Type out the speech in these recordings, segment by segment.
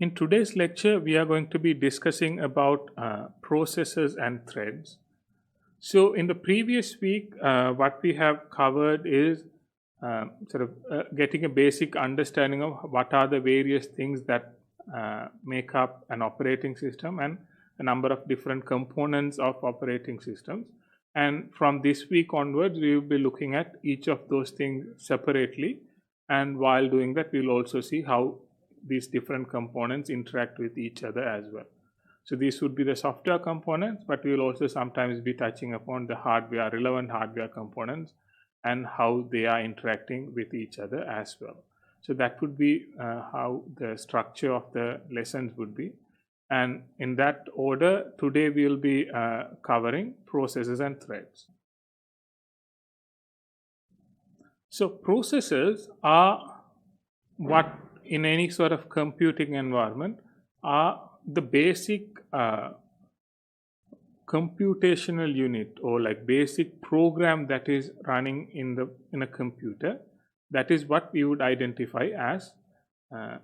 In today's lecture, we are going to be discussing about processes and threads. So, in the previous week, what we have covered is getting a basic understanding of what are the various things that make up an operating system and a number of different components of operating systems. And from this week onwards, we will be looking at each of those things separately. And while doing that, we will also see how these different components interact with each other as well. So these would be the software components, but we will also sometimes be touching upon the hardware, relevant hardware components, and how they are interacting with each other as well. So that would be how the structure of the lessons would be. And in that order, today we will be covering processes and threads. So processes are what in any sort of computing environment are the basic computational unit or like basic program that is running in a computer. That is what we would identify as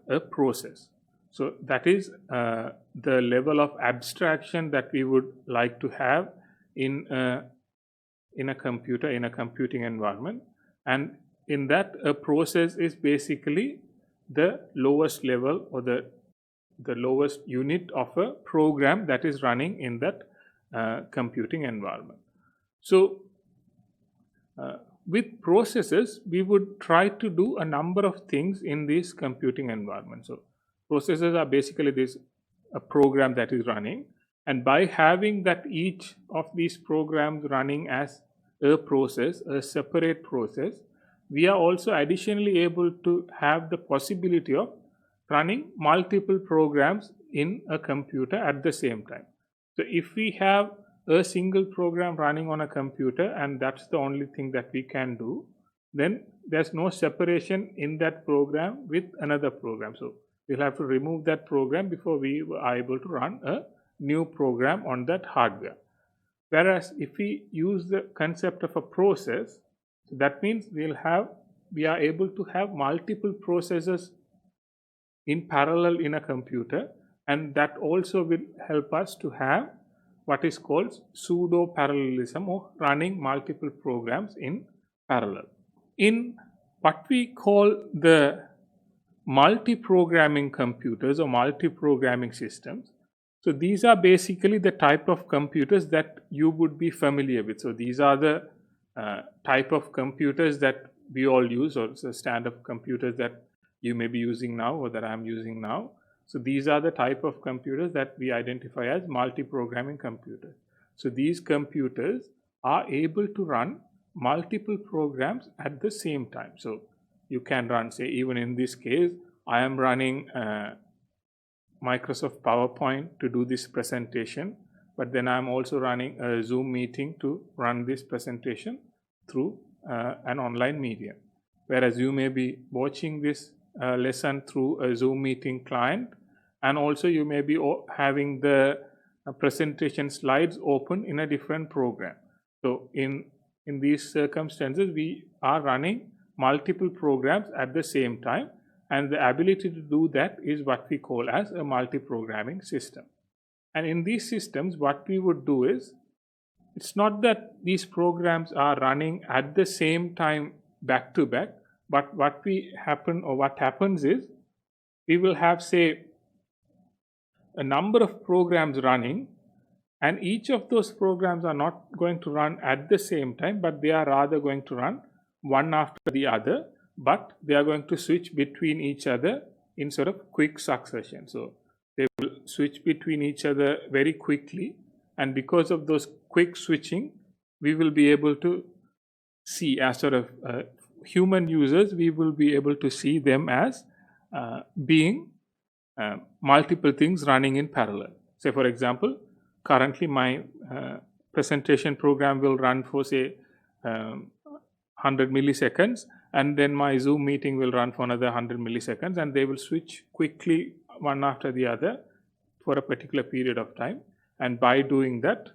a process. So that is the level of abstraction that we would like to have in a computer, in a computing environment. And in that, a process is basically the lowest level or the lowest unit of a program that is running in that computing environment. So with processes, we would try to do a number of things in this computing environment. So processes are basically a program that is running, and by having that each of these programs running as a process, a separate process, we are also additionally able to have the possibility of running multiple programs in a computer at the same time. So if we have a single program running on a computer and that's the only thing that we can do, then there's no separation in that program with another program. So we'll have to remove that program before we are able to run a new program on that hardware. Whereas if we use the concept of a process, that means we are able to have multiple processes in parallel in a computer, and that also will help us to have what is called pseudo parallelism, or running multiple programs in parallel. In what we call the multi-programming computers or multi-programming systems, so these are basically the type of computers that you would be familiar with. So these are the type of computers that we all use, or the standard computers that you may be using now or that I am using now. So these are the type of computers that we identify as multi-programming computers. So these computers are able to run multiple programs at the same time. So you can run, say, even in this case, I am running Microsoft PowerPoint to do this presentation, but then I'm also running a Zoom meeting to run this presentation through an online medium. Whereas you may be watching this lesson through a Zoom meeting client, and also you may be having the presentation slides open in a different program. So in these circumstances, we are running multiple programs at the same time, and the ability to do that is what we call as a multi-programming system. And in these systems, what we would do is, it's not that these programs are running at the same time back to back, but what happens is, we will have, say, a number of programs running, and each of those programs are not going to run at the same time, but they are rather going to run one after the other, but they are going to switch between each other in sort of quick succession. So they will switch between each other very quickly, and because of those quick switching, we will be able to see, as sort of human users, we will be able to see them as being multiple things running in parallel. Say, for example, currently my presentation program will run for, say, 100 milliseconds, and then my Zoom meeting will run for another 100 milliseconds, and they will switch quickly one after the other for a particular period of time. And by doing that,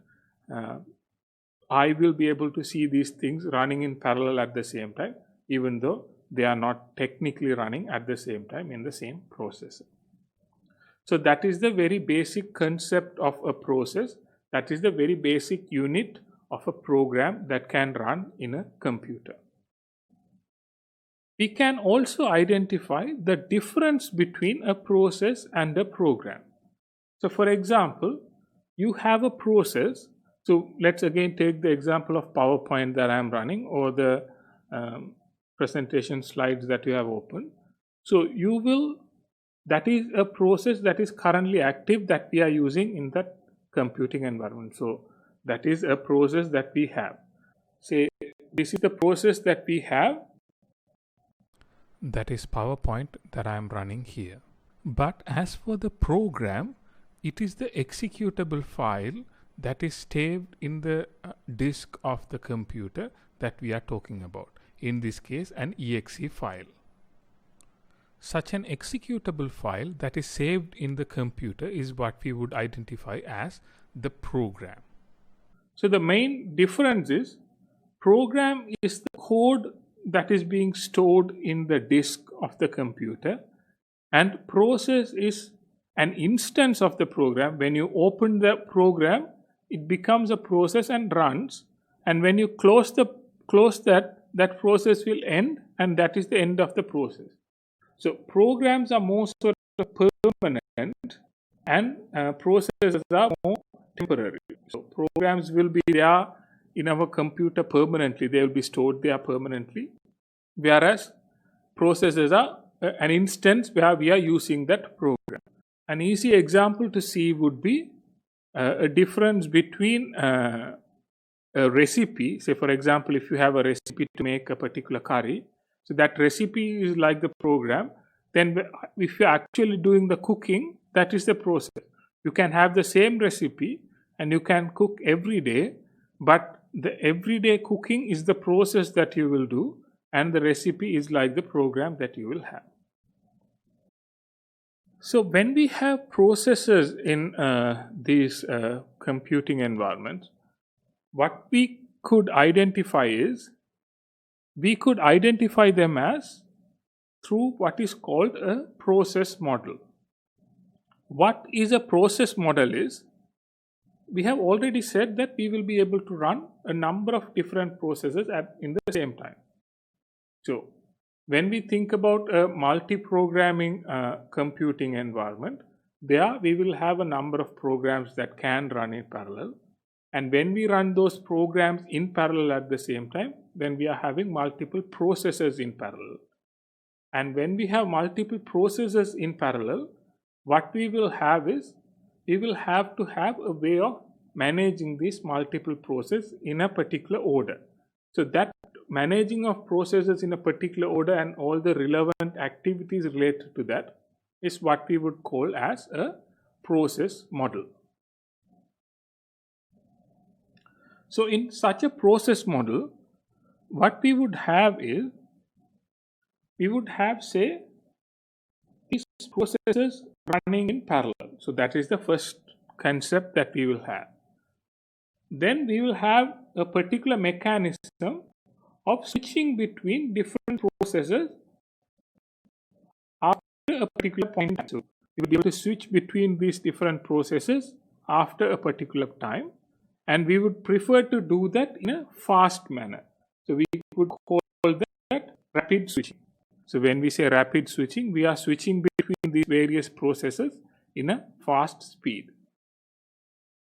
I will be able to see these things running in parallel at the same time, even though they are not technically running at the same time in the same processor. So that is the very basic concept of a process. That is the very basic unit of a program that can run in a computer. We can also identify the difference between a process and a program. So for example, you have a process. So let's again take the example of PowerPoint that I am running, or the presentation slides that you have opened. So that is a process that is currently active that we are using in that computing environment. So that is a process that we have. Say this is the process that we have. That is PowerPoint that I am running here. But as for the program, it is the executable file that is saved in the disk of the computer that we are talking about. In this case, an exe file. Such an executable file that is saved in the computer is what we would identify as the program. So the main difference is program is the code that is being stored in the disk of the computer, and process is an instance of the program. When you open the program, it becomes a process and runs, and when you close that process will end, and that is the end of the process. So programs are more sort of permanent, and processes are more temporary. So programs will be there in our computer permanently. They will be stored there permanently, whereas processes are an instance where we are using that program. An easy example to see would be a difference between a recipe. Say for example, if you have a recipe to make a particular curry, so that recipe is like the program. Then if you're actually doing the cooking, that is the process. You can have the same recipe and you can cook every day, but the everyday cooking is the process that you will do, and the recipe is like the program that you will have. So when we have processes in these computing environments, what we could identify is, we could identify them as through what is called a process model. What is a process model is, we have already said that we will be able to run a number of different processes in the same time. So when we think about a multi-programming computing environment, there we will have a number of programs that can run in parallel. And when we run those programs in parallel at the same time, then we are having multiple processes in parallel. And when we have multiple processes in parallel, what we will have is, we will have to have a way of managing these multiple processes in a particular order. So that managing of processes in a particular order and all the relevant activities related to that is what we would call as a process model. So in such a process model, what we would have is, we would have, say, these processes running in parallel. So that is the first concept that we will have. Then we will have a particular mechanism of switching between different processes after a particular point in time. So we will be able to switch between these different processes after a particular time, and we would prefer to do that in a fast manner. So we would call that rapid switching. So when we say rapid switching, we are switching between these various processes in a fast speed.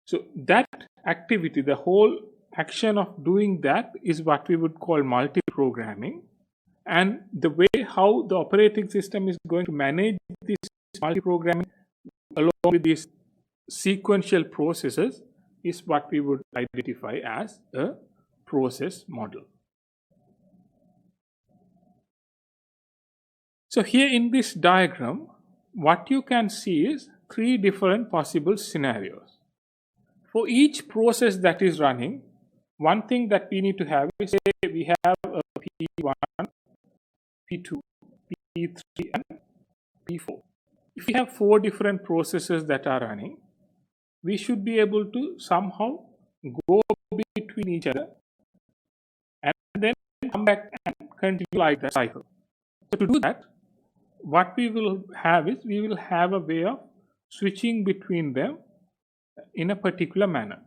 So that activity, the whole action of doing that, is what we would call multi-programming. And the way how the operating system is going to manage this multi-programming along with these sequential processes is what we would identify as a process model. So here in this diagram, what you can see is three different possible scenarios. For each process that is running, one thing that we need to have is, say we have a P1, P2, P3 and P4. If we have four different processes that are running, we should be able to somehow go between each other and then come back and continue like that cycle. So to do that, what we will have is, we will have a way of switching between them in a particular manner.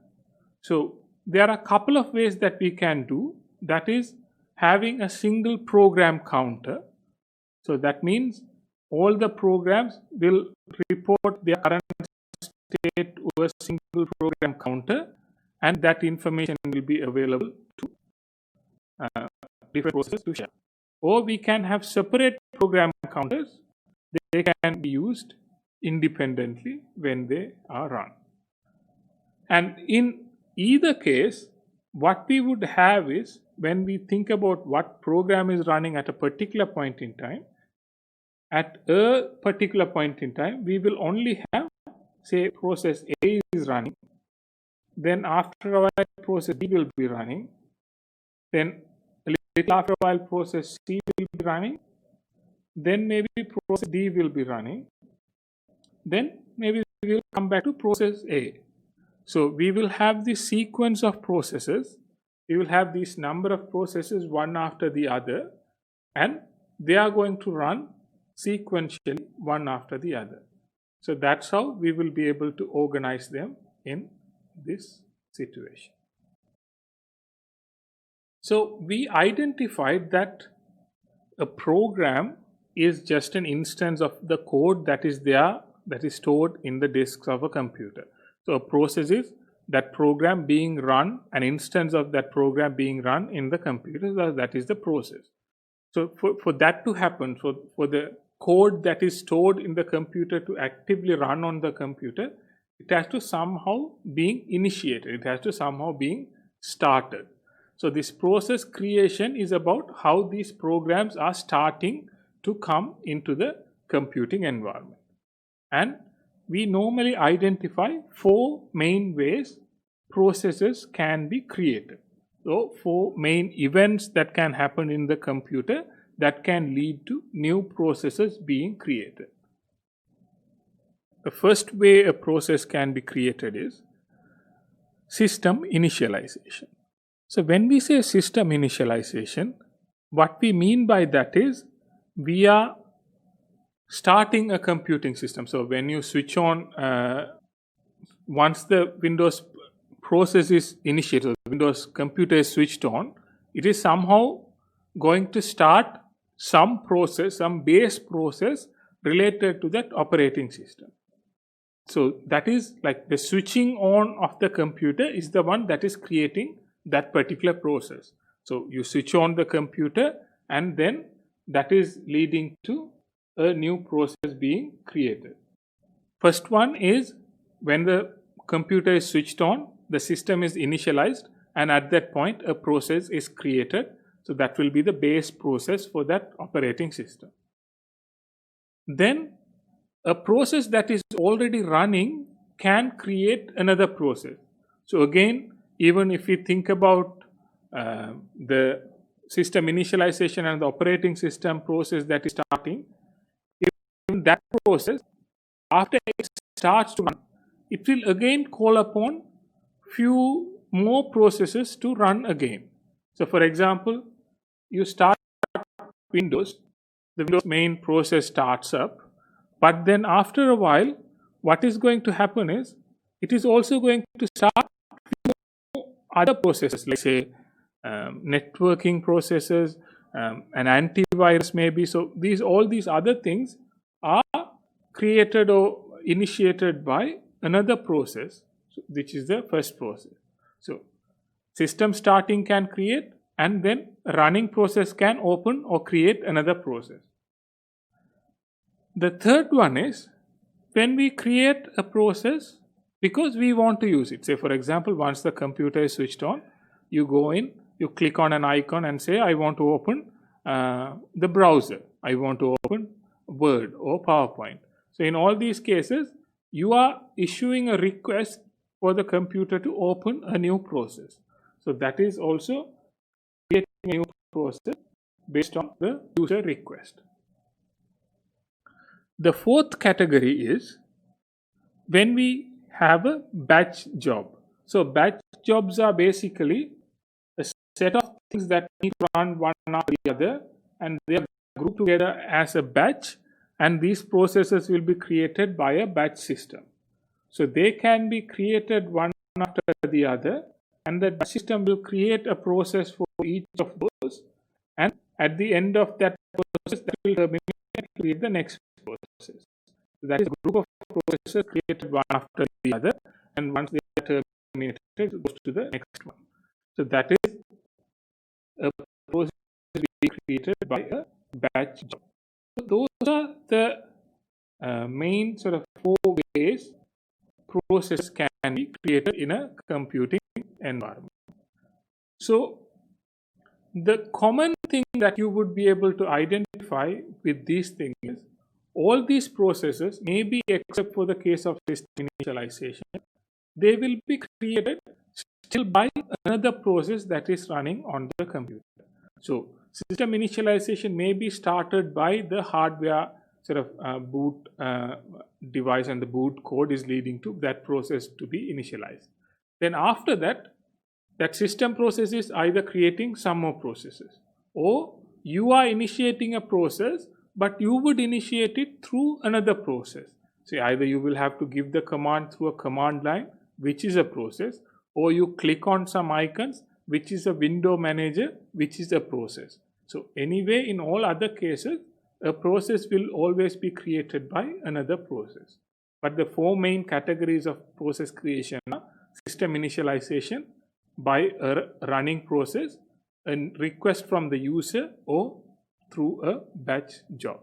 So there are a couple of ways that we can do. That is having a single program counter. So that means all the programs will report their current state to a single program counter, and that information will be available to different processes to share. Or we can have separate program counters. They can be used independently when they are run. And in either case, what we would have is, when we think about what program is running at a particular point in time, at a particular point in time, we will only have, say, process A is running. Then after a while, process B will be running. Then a little after a while, process C will be running. Then maybe process D will be running. Then maybe we will come back to process A. So we will have this sequence of processes. We will have this number of processes one after the other, and they are going to run sequentially one after the other. So that's how we will be able to organize them in this situation. So we identified that a program is just an instance of the code that is there, that is stored in the disks of a computer. So a process is that program being run, an instance of that program being run in the computer. That is the process. So for that to happen, for the code that is stored in the computer to actively run on the computer, it has to somehow being initiated. It has to somehow being started. So this process creation is about how these programs are starting to come into the computing environment. And we normally identify 4 main ways processes can be created. So 4 main events that can happen in the computer that can lead to new processes being created. The first way a process can be created is system initialization. So when we say system initialization, what we mean by that is we are starting a computing system. So when you switch on, once the Windows process is initiated, the Windows computer is switched on, it is somehow going to start some process, some base process related to that operating system. So that is like the switching on of the computer is the one that is creating that particular process. So you switch on the computer, and then that is leading to a new process being created. First one is when the computer is switched on, the system is initialized, and at that point a process is created. So that will be the base process for that operating system. Then a process that is already running can create another process. So again, even if we think about the system initialization and the operating system process that is starting, in that process, after it starts to run, it will again call upon few more processes to run again. So for example, you start Windows, the Windows main process starts up, but then after a while, what is going to happen is it is also going to start other processes, like say networking processes, an antivirus maybe. So all these other things are created or initiated by another process, which is the first process. So system starting can create, and then running process can open or create another process. The third one is when we create a process because we want to use it. Say for example, once the computer is switched on, you go in, you click on an icon and say I want to open the browser, I want to open Word or PowerPoint. So in all these cases, you are issuing a request for the computer to open a new process. So that is also creating a new process based on the user request. The fourth category is when we have a batch job. So batch jobs are basically a set of things that need to run one after the other, and they are grouped together as a batch, and these processes will be created by a batch system. So they can be created one after the other, and the batch system will create a process for each of those, and at the end of that process, that will terminate and create the next process. So that is a group of processes created one after the other, and once they are terminated, it goes to the next one. So that is a process being created by a batch job. So those are the main sort of 4 ways process can be created in a computing environment. So the common thing that you would be able to identify with these things is all these processes, maybe except for the case of system initialization, they will be created still by another process that is running on the computer. So system initialization may be started by the hardware sort of boot device, and the boot code is leading to that process to be initialized. Then after that, that system process is either creating some more processes, or you are initiating a process, but you would initiate it through another process. So either you will have to give the command through a command line, which is a process, or you click on some icons, which is a window manager, which is a process. So anyway, in all other cases, a process will always be created by another process. But the 4 main categories of process creation are system initialization by a running process, a request from the user, or through a batch job.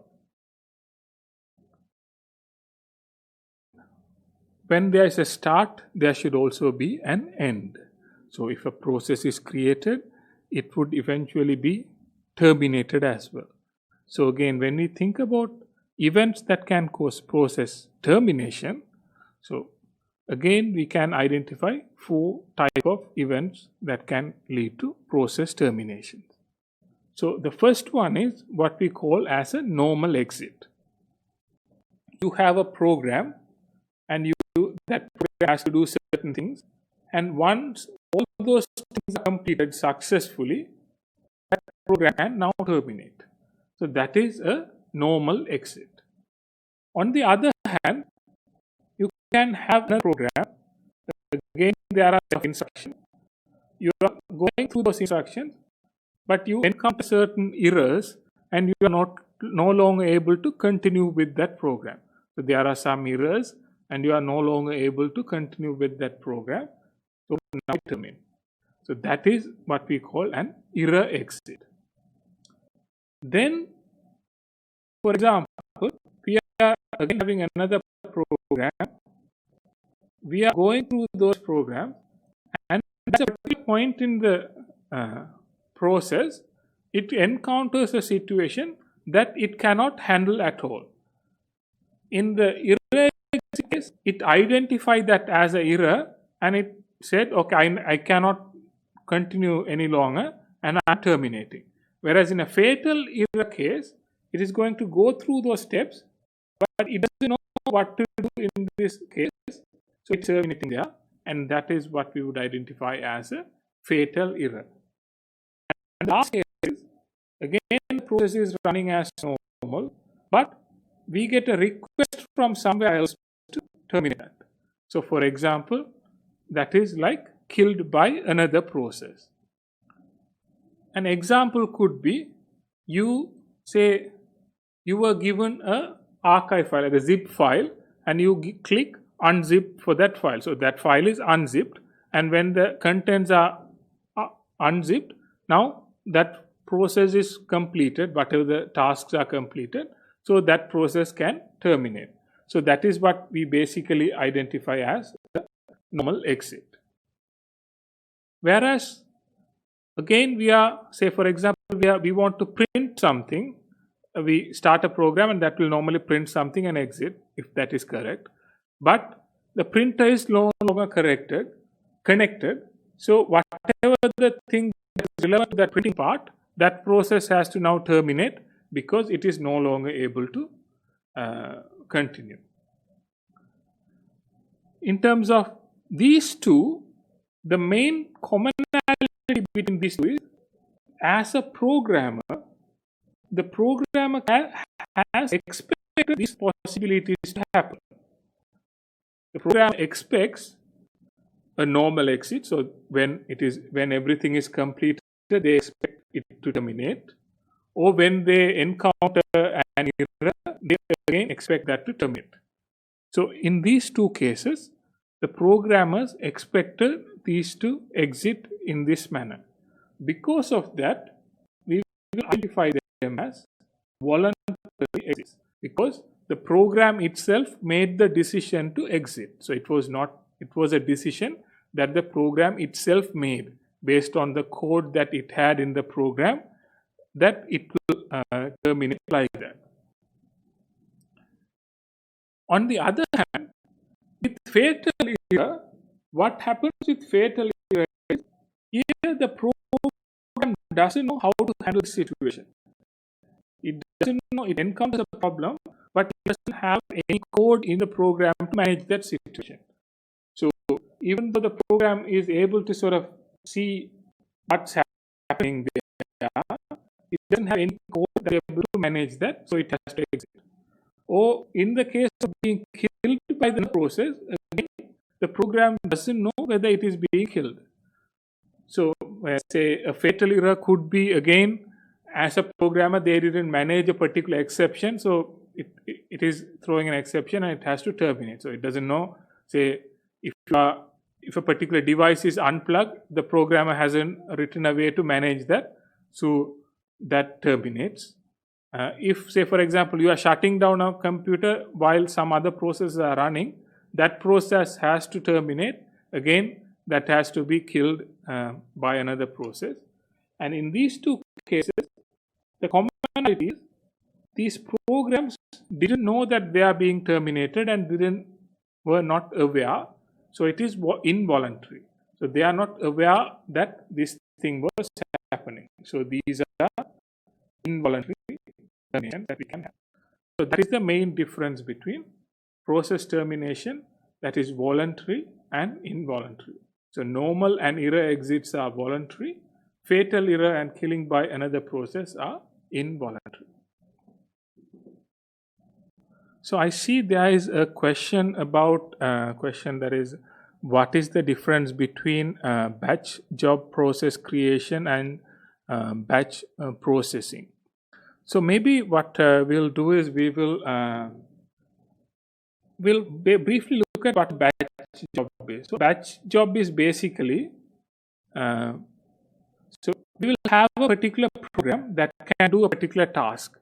When there is a start, there should also be an end. So if a process is created, it would eventually be terminated as well. So again, when we think about events that can cause process termination, so again we can identify 4 types of events that can lead to process termination. So the first one is what we call as a normal exit. You have a program, and that program has to do certain things, and once all those things are completed successfully, that program can now terminate. So that is a normal exit. On the other hand, you can have a program. Again, there are instructions. You are going through those instructions, but you encounter certain errors, and you are no longer able to continue with that program. So there are some errors, and you are no longer able to continue with that program. So now terminate. So that is what we call an error exit. Then, for example, we are again having another program. We are going through those programs, and at a particular point in the process, it encounters a situation that it cannot handle at all. In the error case, it identified that as an error, and it said, okay, I cannot continue any longer, and I'm terminating. Whereas in a fatal error case, it is going to go through those steps, but it doesn't know what to do in this case, so it's terminating there, and that is what we would identify as a fatal error. And last case is, again, the process is running as normal, but we get a request from somewhere else to terminate that. So for example, that is like killed by another process. An example could be, you say you were given an archive file, like a zip file, and you click unzip for that file. So that file is unzipped, and when the contents are unzipped, now that process is completed, whatever the tasks are completed, so that process can terminate. So that is what we basically identify as the normal exit. Whereas again, we are, say for example, we want to print something. We start a program, and that will normally print something and exit, if that is correct. But the printer is no longer connected. So whatever the thing that is relevant to that printing part, that process has to now terminate, because it is no longer able to continue. In terms of these two, the main commonality between these two is, as a programmer, the programmer has expected expected these possibilities to happen. The program expects a normal exit. So when everything is completed, they expect it to terminate. Or when they encounter an error, they again expect that to terminate. So in these two cases, the programmers expected these to exit in this manner. Because of that, we will identify them as voluntary exits, because the program itself made the decision to exit. So it was a decision that the program itself made based on the code that it had in the program, that it will terminate like that. On the other hand, with fatal error, what happens with fatal error is, here the program doesn't know how to handle the situation. It doesn't know, it encounters a problem, but it doesn't have any code in the program to manage that situation. So even though the program is able to sort of see what's happening there, it doesn't have any code that is able to manage that, so it has to exit. Or in the case of being killed by the process, again, the program doesn't know whether it is being killed. So say a fatal error could be, again, as a programmer, they didn't manage a particular exception, so it is throwing an exception and it has to terminate. So it doesn't know, say, if a particular device is unplugged, the programmer hasn't written a way to manage that, so that terminates. If, say, for example, you are shutting down a computer while some other processes are running, that process has to terminate. Again, that has to be killed by another process. And in these two cases, the commonality is these programs didn't know that they are being terminated and were not aware. So it is involuntary. So they are not aware that this thing was happening. So these are involuntary termination that we can have. So that is the main difference between process termination that is voluntary and involuntary. So normal and error exits are voluntary. Fatal error and killing by another process are involuntary. So I see there is a question about that is, what is the difference between batch job process creation and batch processing? So maybe what we'll do is we'll briefly look at what batch job is. So batch job is basically, so we will have a particular program that can do a particular task.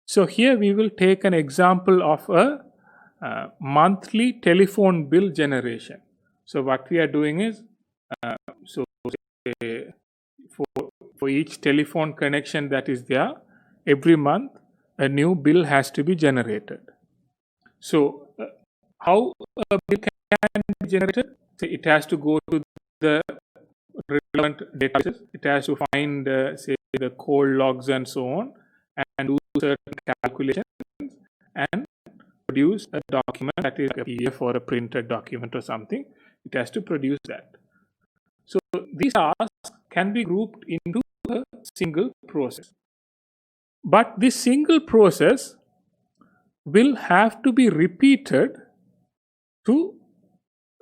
So here we will take an example of a monthly telephone bill generation. So what we are doing is, so for each telephone connection that is there, every month a new bill has to be generated. So how a bill can be generated? So it has to go to the relevant databases. It has to find, say, the call logs and so on, and do certain calculations and produce a document that is a PDF or a printed document or something. It has to produce that. So these tasks can be grouped into a single process. But this single process will have to be repeated to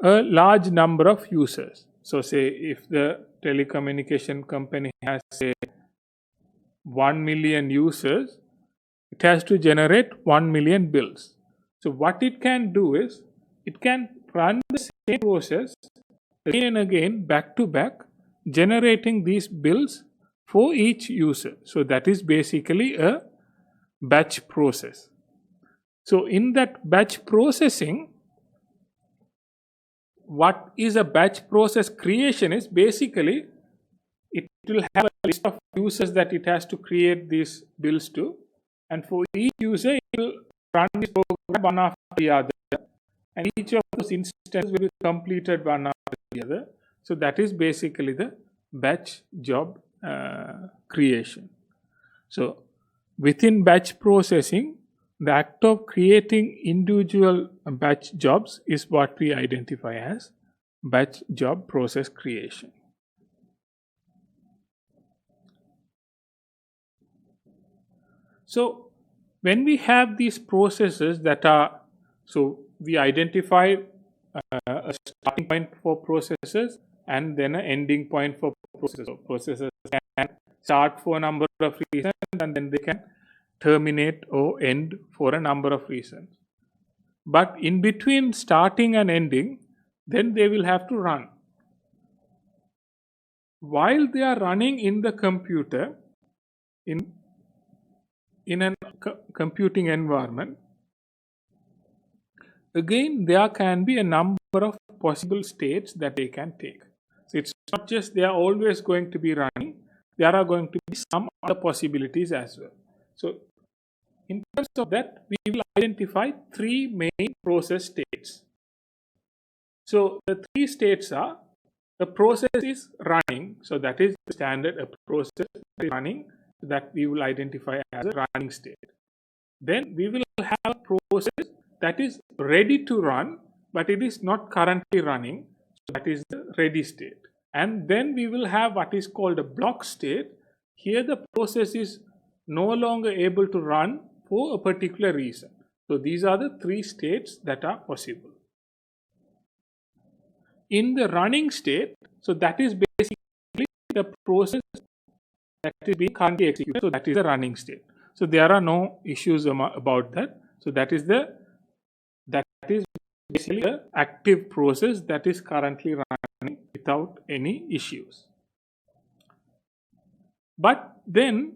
a large number of users. So say if the telecommunication company has, say, 1 million users, it has to generate 1 million bills. So what it can do is, it can run the same process again and again, back to back, generating these bills for each user. So that is basically a batch process. So in that batch processing, what is a batch process creation is basically, it will have a list of users that it has to create these bills to, and for each user it will run this program one after the other, and each of those instances will be completed one after the other. So that is basically the batch job creation. So within batch processing, the act of creating individual batch jobs is what we identify as batch job process creation. So when we have these processes that are, so we identify a starting point for processes and then an ending point for processes. So processes can start for a number of reasons and then they can terminate or end for a number of reasons. But in between starting and ending, then they will have to run. While they are running in the computer, in a computing environment, again there can be a number of possible states that they can take. So it's not just they are always going to be running, there are going to be some other possibilities as well. So in terms of that, we will identify three main process states. So the three states are: the process is running, so that is the standard. A process is running, that we will identify as a running state. Then we will have a process that is ready to run, but it is not currently running, so that is the ready state. And then we will have what is called a block state. Here the process is no longer able to run for a particular reason. So these are the three states that are possible. In the running state, so that is basically the process that is being currently executed, so that is the running state. So there are no issues about that. So that is basically the active process that is currently running without any issues. But then,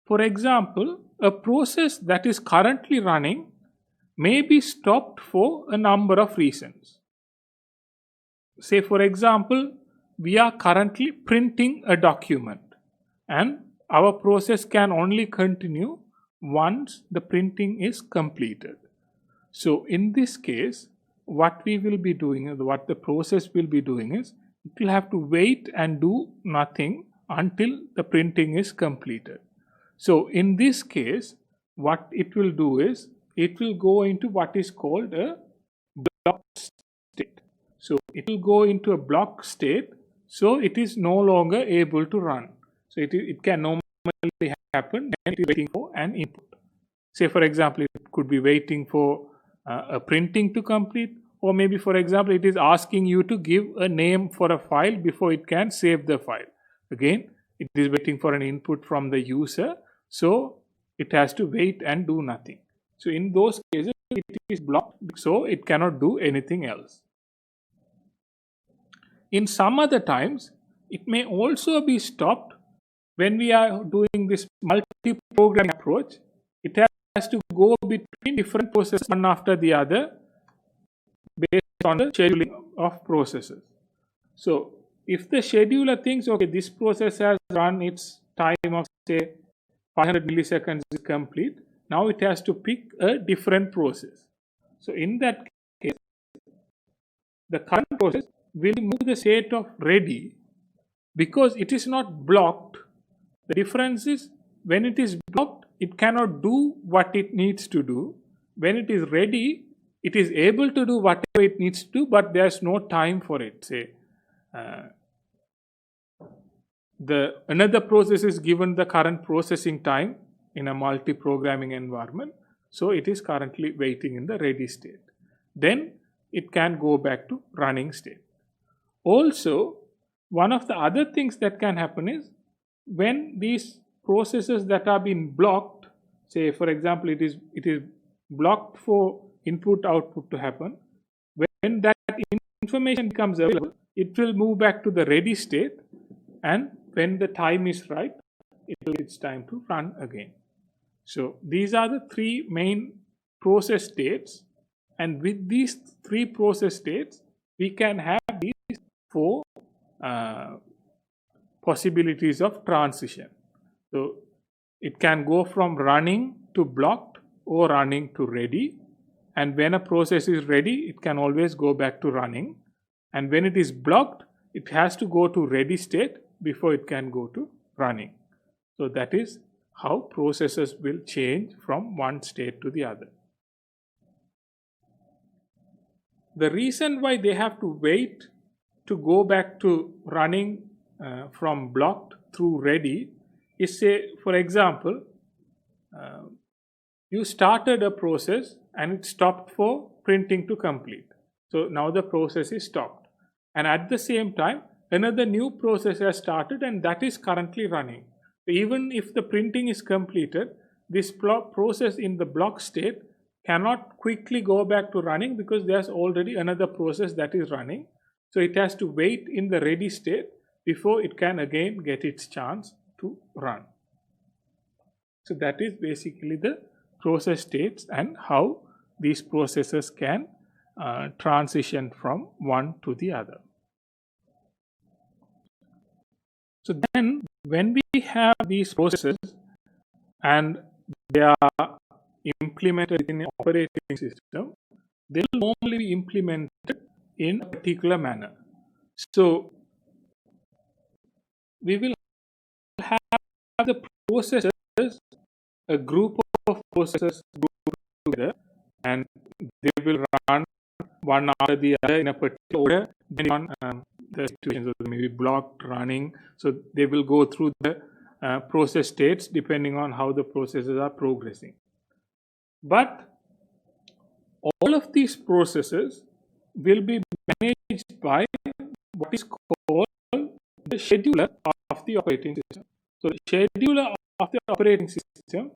for example, a process that is currently running may be stopped for a number of reasons. Say, for example, we are currently printing a document and our process can only continue once the printing is completed. So in this case, what we will be doing, what the process will be doing is, it will have to wait and do nothing until the printing is completed. So in this case, what it will do is, it will go into what is called a block state. So it will go into a block state, so it is no longer able to run. So it can normally happen when it is waiting for an input. Say, for example, it could be waiting for a printing to complete, or maybe, for example, it is asking you to give a name for a file before it can save the file. Again, it is waiting for an input from the user, so it has to wait and do nothing. So in those cases, it is blocked, so it cannot do anything else. In some other times, it may also be stopped when we are doing this multi-programming approach. It has to go between different processes one after the other based on the scheduling of processes. So if the scheduler thinks, okay, this process has run its time of, say, 500 milliseconds is complete, now it has to pick a different process. So in that case, the current process will move the state of ready because it is not blocked. The difference is, when it is blocked, it cannot do what it needs to do. When it is ready, it is able to do whatever it needs to do, but there is no time for it. Say, another process is given the current processing time in a multi-programming environment, so it is currently waiting in the ready state. Then it can go back to running state. Also, one of the other things that can happen is, when these processes that are being blocked, say, for example, it is blocked for input output to happen, when that information becomes available, it will move back to the ready state, and when the time is right, it's time to run again. So these are the three main process states, and with these three process states, we can have these four possibilities of transition. So it can go from running to blocked or running to ready, and when a process is ready, it can always go back to running, and when it is blocked, it has to go to ready state before it can go to running. So that is how processes will change from one state to the other. The reason why they have to wait to go back to running from blocked through ready is, say, for example, you started a process and it stopped for printing to complete. So now the process is stopped. And at the same time, another new process has started and that is currently running. So even if the printing is completed, this process in the block state cannot quickly go back to running because there's already another process that is running. So it has to wait in the ready state before it can again get its chance to run. So that is basically the process states and how these processes can transition from one to the other. So then when we have these processes and they are implemented in an operating system, they will normally be implemented in a particular manner. So we will have the processes, a group of processes grouped together, and they will run one after the other in a particular order depending on the situation. So maybe blocked, running. So they will go through the process states depending on how the processes are progressing. But all of these processes will be managed by what is called the scheduler of the operating system. So the scheduler of the operating system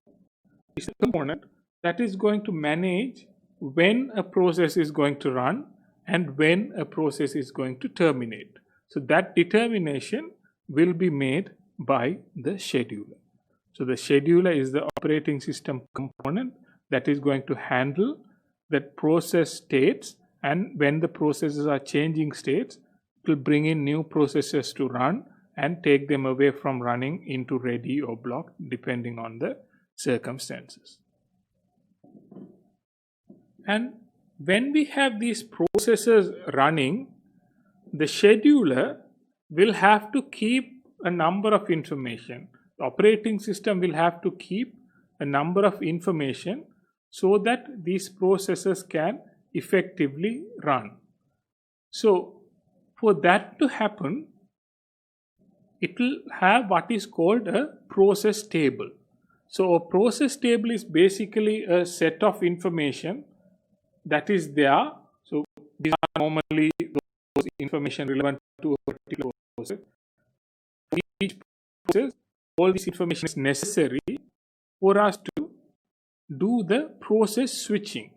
is a component that is going to manage when a process is going to run and when a process is going to terminate. So that determination will be made by the scheduler. So the scheduler is the operating system component that is going to handle the process states, and when the processes are changing states, it will bring in new processes to run and take them away from running into ready or blocked depending on the circumstances. And when we have these processes running, the scheduler will have to keep a number of information. The operating system will have to keep a number of information so that these processes can effectively run. So for that to happen, it will have what is called a process table. So a process table is basically a set of information that is there. So these are normally those information relevant to a particular process. For each process, all this information is necessary for us to do the process switching.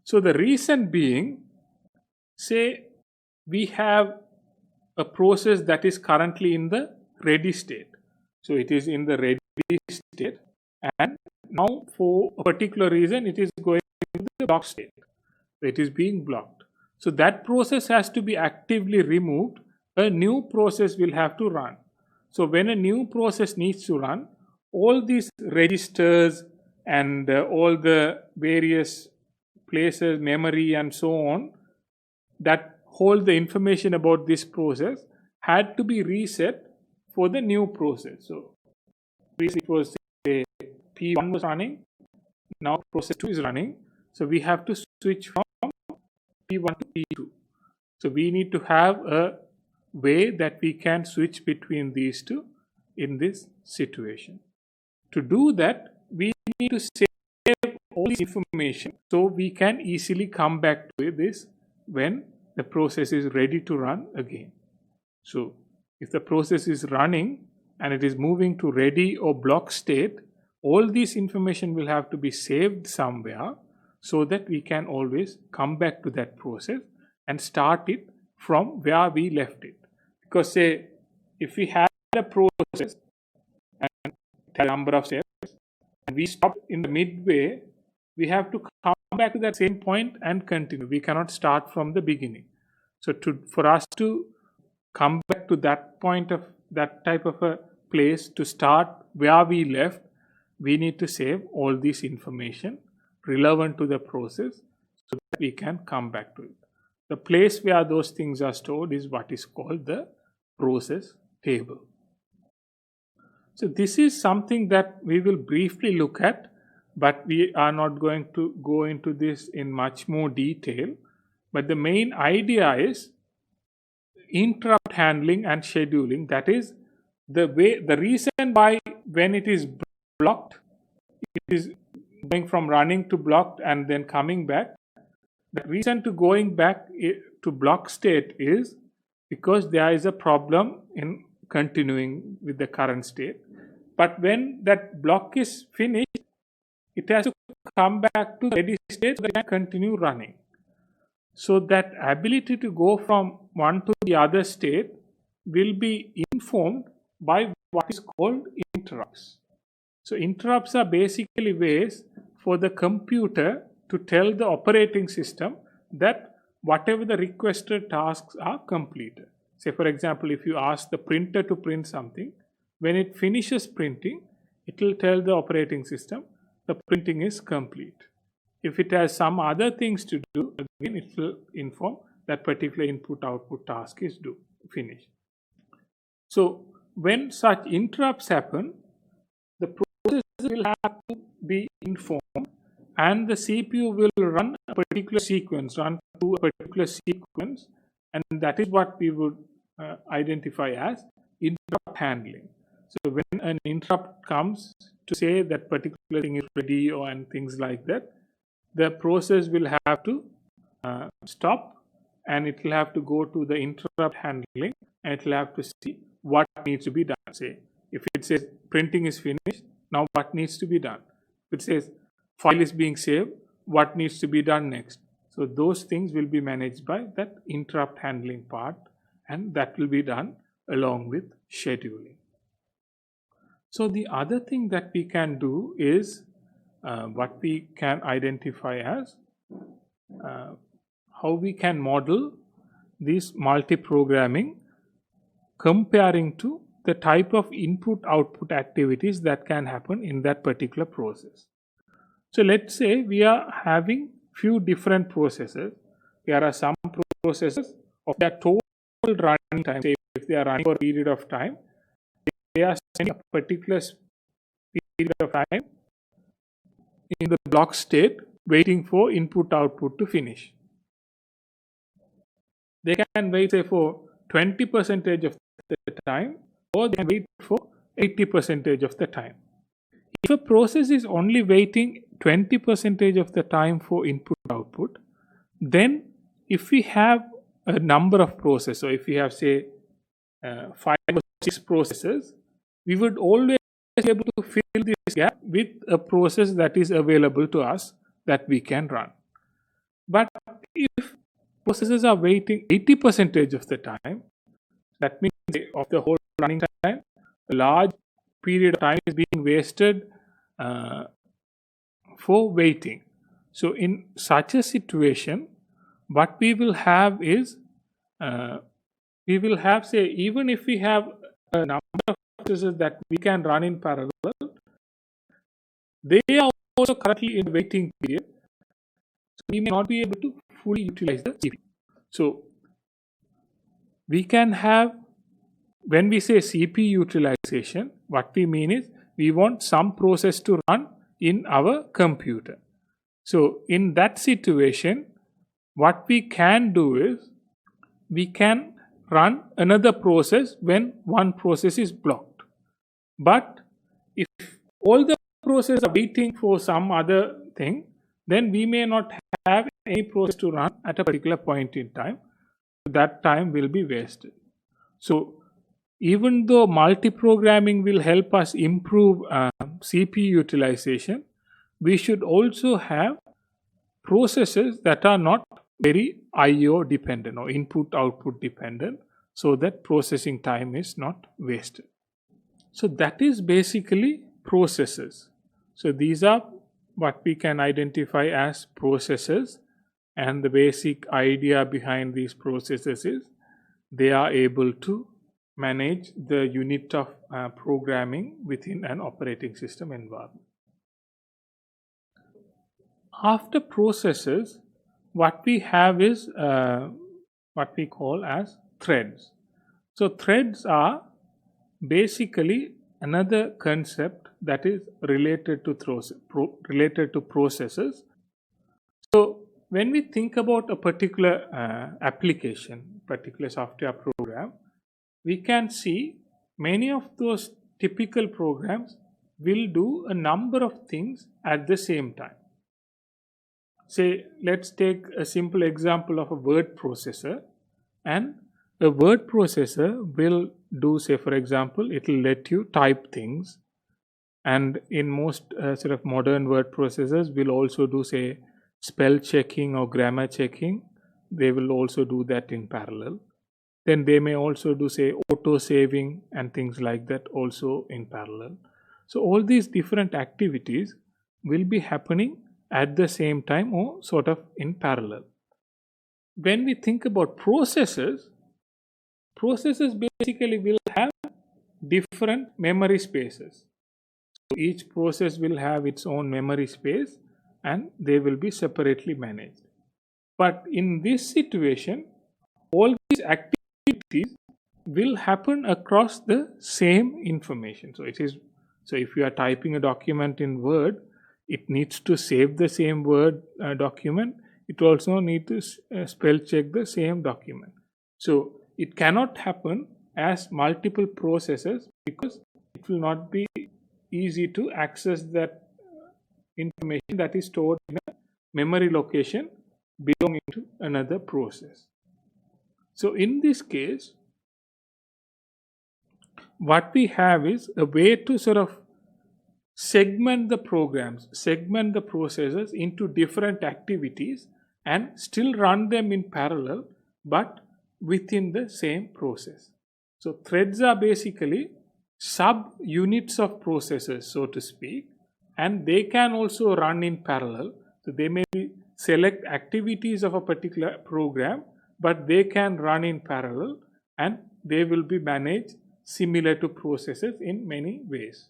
So the reason being, say we have a process that is currently in the ready state. So it is in the ready state, and now for a particular reason it is going to the block state. So it is being blocked. So that process has to be actively removed. A new process will have to run. So when a new process needs to run, all these registers and all the various places, memory and so on, that hold the information about this process had to be reset for the new process. So it was, say, P1 was running, now process 2 is running. So we have to switch from P1 to P2. So we need to have a way that we can switch between these two in this situation. To do that, we need to save all this information so we can easily come back to this when the process is ready to run again. So if the process is running and it is moving to ready or block state, all this information will have to be saved somewhere so that we can always come back to that process and start it from where we left it. Because say if we had a process and it had a number of steps and we stopped in the midway, we have to come back to that same point and continue. We cannot start from the beginning. So for us to come back to that point of that type of a place to start where we left, we need to save all this information relevant to the process so that we can come back to it. The place where those things are stored is what is called the process table. So this is something that we will briefly look at, but we are not going to go into this in much more detail. But the main idea is interrupt handling and scheduling. That is the reason why when it is blocked, it is going from running to blocked and then coming back. The reason to going back to block state is because there is a problem in continuing with the current state. But when that block is finished, it has to come back to ready state so that it can continue running. So that ability to go from one to the other state will be informed by what is called interrupts. So interrupts are basically ways for the computer to tell the operating system that whatever the requested tasks are completed. Say for example, if you ask the printer to print something, when it finishes printing, it will tell the operating system the printing is complete. If it has some other things to do, again it will inform that particular input-output task is finished. So when such interrupts happen, the processor will have to be informed and the CPU will run a particular sequence, and that is what we would identify as interrupt handling. So when an interrupt comes to say that particular thing is ready and things like that, the process will have to stop and it will have to go to the interrupt handling and it will have to see what needs to be done. Say if it says printing is finished, now what needs to be done? If it says file is being saved, what needs to be done next? So those things will be managed by that interrupt handling part, and that will be done along with scheduling. So the other thing that we can do is what we can identify as how we can model this multi-programming comparing to the type of input-output activities that can happen in that particular process. So let's say we are having few different processes. There are some processes of their total running time. Say if they are running for a period of time, they are spending a particular period of time in the block state waiting for input-output to finish. They can wait say for 20% of the time, or they can wait for 80% of the time. If a process is only waiting 20% of the time for input-output, then if we have a number of processes, so if we have say 5 or 6 processes, we would always be able to fill this gap with a process that is available to us that we can run. But if processes are waiting 80% of the time, that means of the whole running time, a large period of time is being wasted for waiting. So in such a situation, what we will have is we will have say even if we have a number of processes that we can run in parallel, they are also currently in waiting period, so we may not be able to fully utilize the CPU. So we can have, when we say CPU utilization, what we mean is we want some process to run in our computer. So in that situation, what we can do is we can run another process when one process is blocked. But if all the processes are waiting for some other thing, then we may not have any process to run at a particular point in time. That time will be wasted. So even though multi-programming will help us improve CPU utilization, we should also have processes that are not very I/O dependent or input-output dependent, so that processing time is not wasted. So that is basically processes. So these are what we can identify as processes, and the basic idea behind these processes is they are able to manage the unit of programming within an operating system environment. After processes, what we have is what we call as threads. So threads are basically another concept that is related to processes. So when we think about a particular application, particular software program, we can see many of those typical programs will do a number of things at the same time. Say, let's take a simple example of a word processor, and a word processor will do, say, for example, it will let you type things, and in most sort of modern word processors will also do, say, spell checking or grammar checking. They will also do that in parallel. Then they may also do, say, auto saving and things like that also in parallel. So all these different activities will be happening at the same time or sort of in parallel. When we think about processes basically will have different memory spaces. So each process will have its own memory space and they will be separately managed. But in this situation, all these activities will happen across the same information. So if you are typing a document in Word, it needs to save the same Word document. It also needs to spell check the same document. So it cannot happen as multiple processes because it will not be easy to access that information that is stored in a memory location belonging to another process. So in this case, what we have is a way to sort of segment the programs, segment the processes into different activities and still run them in parallel but within the same process. So threads are basically sub units of processes, so to speak, and they can also run in parallel. So they may select activities of a particular program, but they can run in parallel and they will be managed similar to processes in many ways.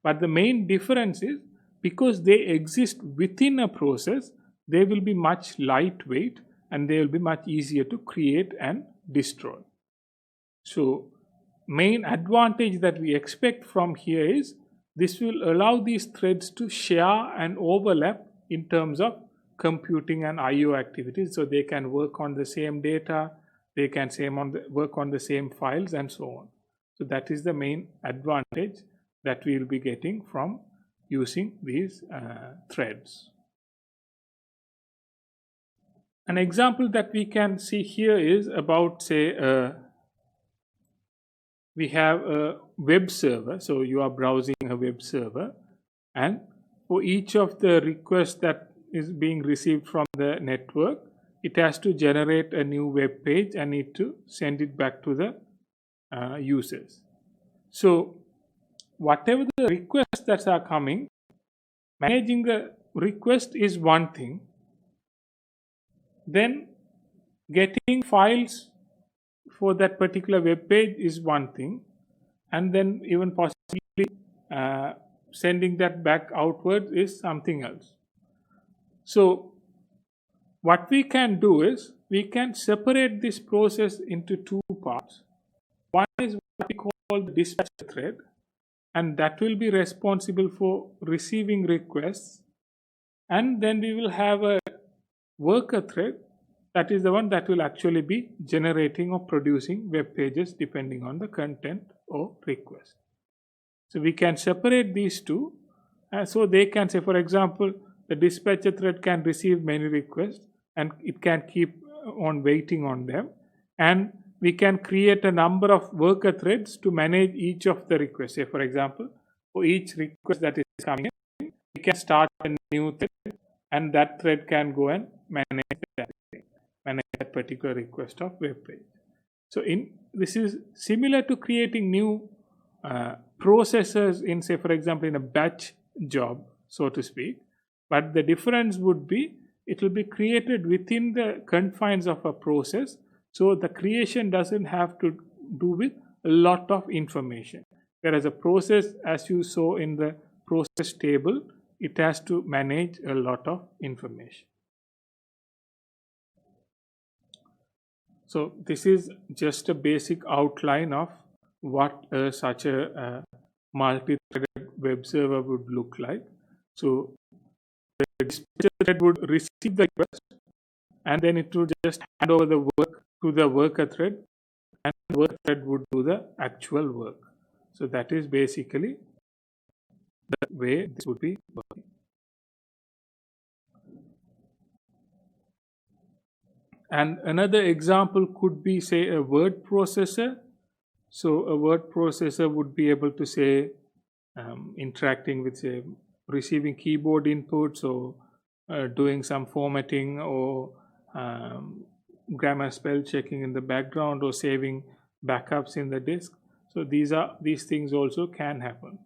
But the main difference is because they exist within a process, they will be much lightweight and they will be much easier to create and destroy. So main advantage that we expect from here is this will allow these threads to share and overlap in terms of computing and IO activities. So they can work on the same data, they can work on the same files and so on. So that is the main advantage that we will be getting from using these threads. An example that we can see here is about, say, we have a web server. So you are browsing a web server, and for each of the requests that is being received from the network, it has to generate a new web page and need to send it back to the users. So whatever the requests that are coming, managing the request is one thing. Then getting files for that particular web page is one thing, and then even possibly sending that back outwards is something else. So what we can do is we can separate this process into two parts. One is what we call the dispatcher thread, and that will be responsible for receiving requests, and then we will have a worker thread, that is the one that will actually be generating or producing web pages depending on the content or request. So we can separate these two, so they can say, for example, the dispatcher thread can receive many requests and it can keep on waiting on them, and we can create a number of worker threads to manage each of the requests. Say, for example, for each request that is coming in, we can start a new thread and that thread can go and manage that particular request of web page. So this is similar to creating new processes in, say, for example, in a batch job, so to speak, but the difference would be it will be created within the confines of a process. So the creation doesn't have to do with a lot of information. Whereas a process, as you saw in the process table, it has to manage a lot of information. So this is just a basic outline of what such a multi-threaded web server would look like. So the dispatcher thread would receive the request and then it would just hand over the work to the worker thread, and the worker thread would do the actual work. So that is basically the way this would be working. And another example could be, say, a word processor. So a word processor would be able to, say, interacting with, say, receiving keyboard inputs, or doing some formatting, or grammar spell checking in the background, or saving backups in the disk. So these things also can happen.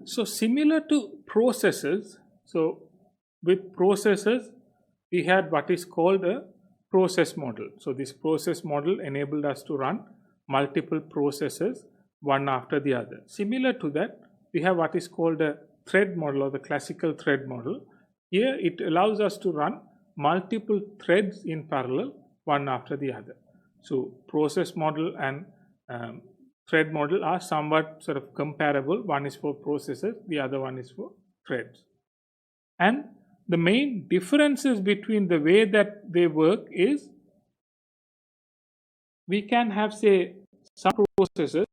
So similar to processors, so with processors we had what is called a process model. So this process model enabled us to run multiple processes one after the other. Similar to that, we have what is called a thread model, or the classical thread model. Here it allows us to run multiple threads in parallel one after the other. So process model and thread model are somewhat sort of comparable. One is for processes, the other one is for threads. And the main differences between the way that they work is, we can have, say, some processes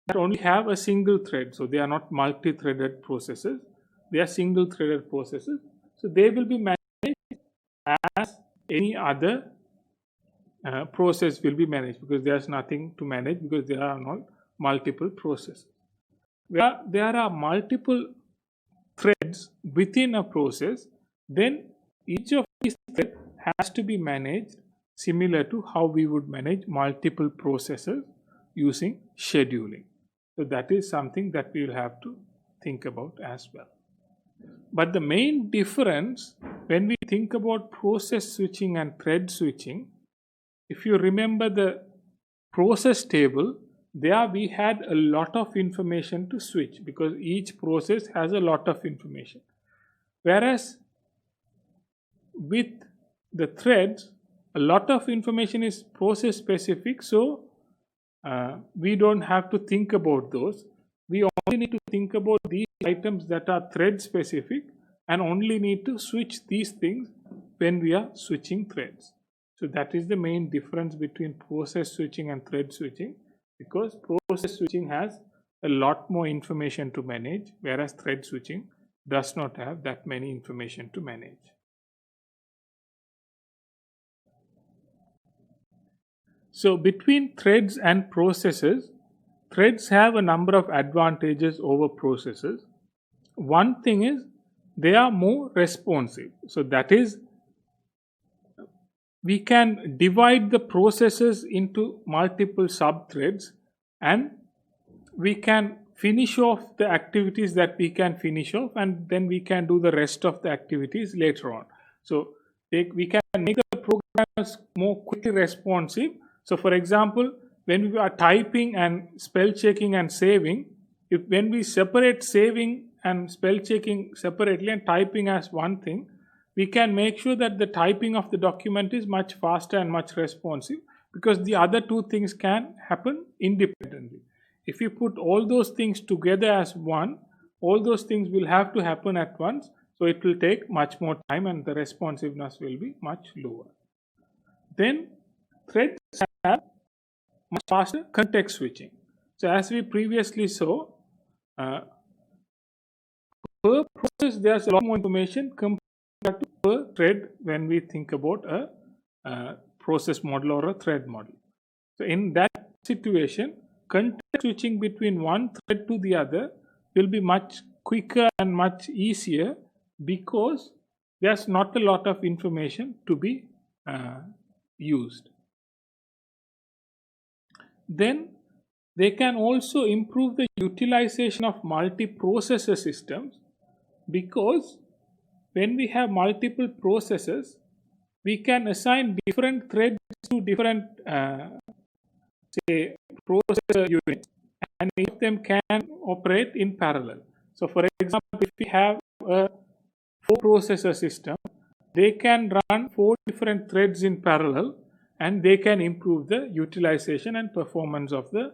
that only have a single thread. So they are not multi-threaded processes, they are single-threaded processes. So they will be managed as any other process will be managed, because there's nothing to manage, because there are not multiple processes. Where there are multiple threads within a process, then each of these threads has to be managed similar to how we would manage multiple processes using scheduling. So that is something that we will have to think about as well. But the main difference when we think about process switching and thread switching, if you remember the process table, there we had a lot of information to switch, because each process has a lot of information. Whereas with the threads, a lot of information is process specific, so we don't have to think about those. We only need to think about these items that are thread specific, and only need to switch these things when we are switching threads. So that is the main difference between process switching and thread switching, because process switching has a lot more information to manage, whereas thread switching does not have that many information to manage. So between threads and processes, threads have a number of advantages over processes. One thing is, they are more responsive. So that is, we can divide the processes into multiple sub-threads, and we can finish off the activities that we can finish off, and then we can do the rest of the activities later on. So we can make the programs more quickly responsive. So for example, when we are typing and spell checking and saving, when we separate saving and spell checking separately and typing as one thing, we can make sure that the typing of the document is much faster and much responsive, because the other two things can happen independently. If you put all those things together as one, all those things will have to happen at once, so it will take much more time and the responsiveness will be much lower. Then threads have much faster context switching. So as we previously saw, per process there's a lot more information compared to per thread when we think about a process model or a thread model. So in that situation, context switching between one thread to the other will be much quicker and much easier, because there's not a lot of information to be used. Then they can also improve the utilization of multi-processor systems, because when we have multiple processes, we can assign different threads to different say processor units, and each of them can operate in parallel. So for example, if we have a 4-processor system, they can run 4 different threads in parallel, and they can improve the utilization and performance of the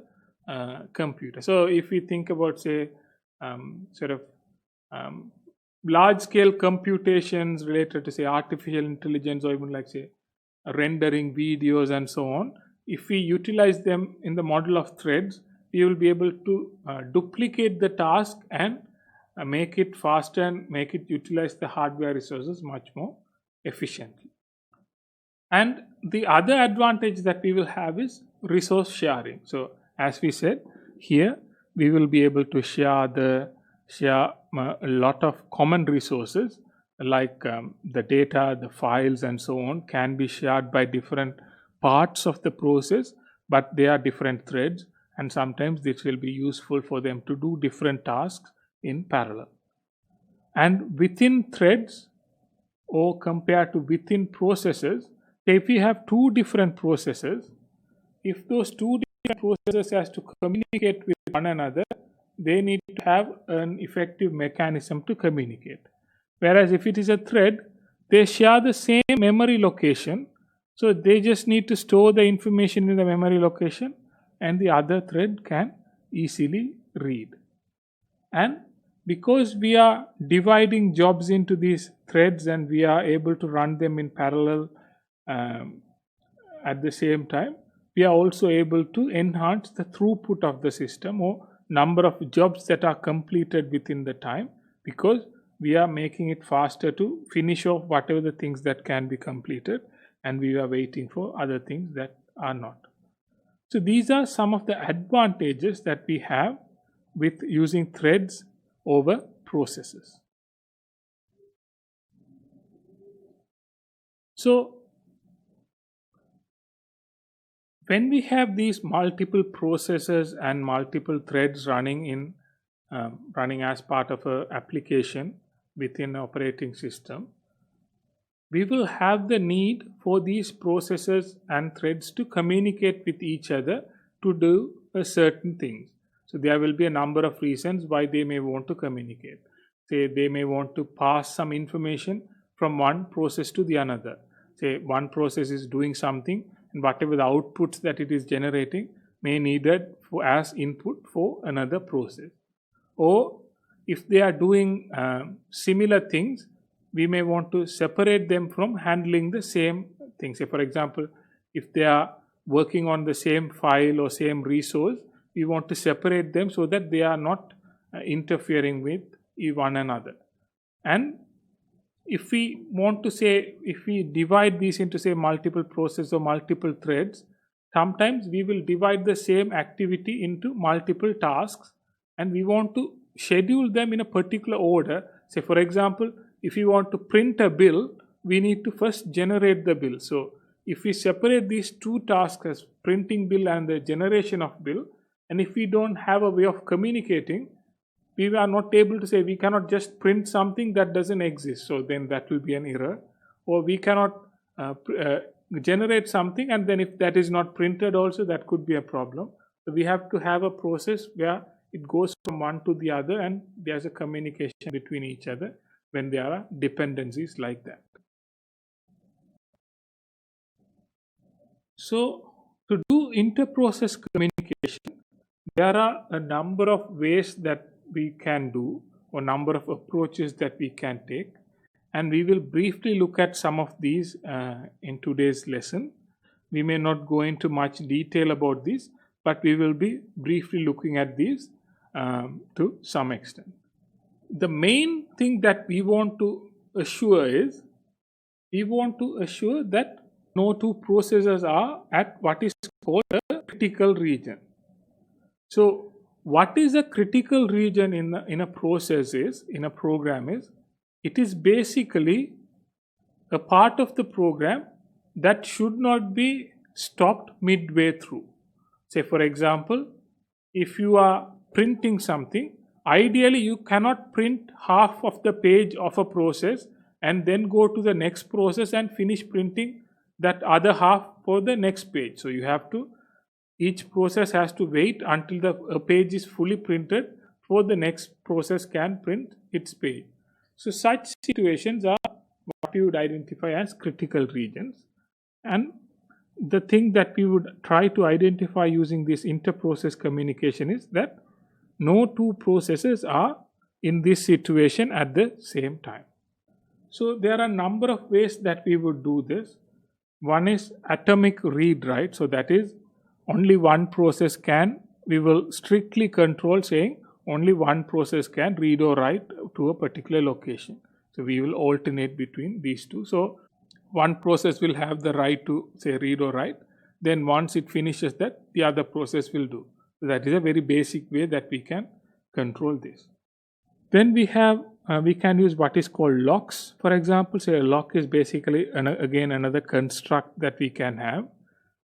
computer. So if we think about, say, large scale computations related to, say, artificial intelligence, or even like, say, rendering videos and so on, if we utilize them in the model of threads, we will be able to duplicate the task and make it faster and make it utilize the hardware resources much more efficiently. And the other advantage that we will have is resource sharing. So as we said here, we will be able to share a lot of common resources like the data, the files and so on can be shared by different parts of the process, but they are different threads, and sometimes this will be useful for them to do different tasks in parallel. And within threads or compared to within processes, if we have two different processes, if those two different processes has to communicate with one another, they need to have an effective mechanism to communicate. Whereas if it is a thread, they share the same memory location, so they just need to store the information in the memory location and the other thread can easily read. And because we are dividing jobs into these threads and we are able to run them in parallel at the same time, we are also able to enhance the throughput of the system or number of jobs that are completed within the time, because we are making it faster to finish off whatever the things that can be completed and we are waiting for other things that are not. So these are some of the advantages that we have with using threads over processes. So when we have these multiple processes and multiple threads running as part of an application within an operating system, we will have the need for these processes and threads to communicate with each other to do a certain thing. So there will be a number of reasons why they may want to communicate. Say they may want to pass some information from one process to the another. Say one process is doing something and whatever the outputs that it is generating may need it as input for another process. Or if they are doing similar things, we may want to separate them from handling the same thing. Say for example, if they are working on the same file or same resource, we want to separate them so that they are not interfering with one another. And if we want to say, if we divide these into say multiple processes or multiple threads, sometimes we will divide the same activity into multiple tasks and we want to schedule them in a particular order. Say for example, if we want to print a bill, we need to first generate the bill. So if we separate these two tasks as printing bill and the generation of bill, and if we don't have a way of communicating, we are not able to say we cannot just print something that doesn't exist. So then that will be an error. Or we cannot generate something and then if that is not printed also, that could be a problem. So we have to have a process where it goes from one to the other and there's a communication between each other when there are dependencies like that. So to do inter-process communication, there are a number of ways that we can do or number of approaches that we can take, and we will briefly look at some of these in today's lesson. We may not go into much detail about this, but we will be briefly looking at these to some extent. The main thing that we want to assure is, we want to assure that no two processes are at what is called a critical region. So what is a critical region in a process is, in a program is, it is basically a part of the program that should not be stopped midway through. Say for example, if you are printing something, ideally you cannot print half of the page of a process and then go to the next process and finish printing that other half for the next page. So you have to, each process has to wait until the page is fully printed before the next process can print its page. So such situations are what you would identify as critical regions. And the thing that we would try to identify using this inter-process communication is that no two processes are in this situation at the same time. So there are a number of ways that we would do this. One is atomic read write. So that is only one process we will strictly control, saying only one process can read or write to a particular location. So we will alternate between these two. So one process will have the right to say read or write. Then once it finishes that, the other process will do. So that is a very basic way that we can control this. Then we can use what is called locks. For example, say a lock is basically again another construct that we can have.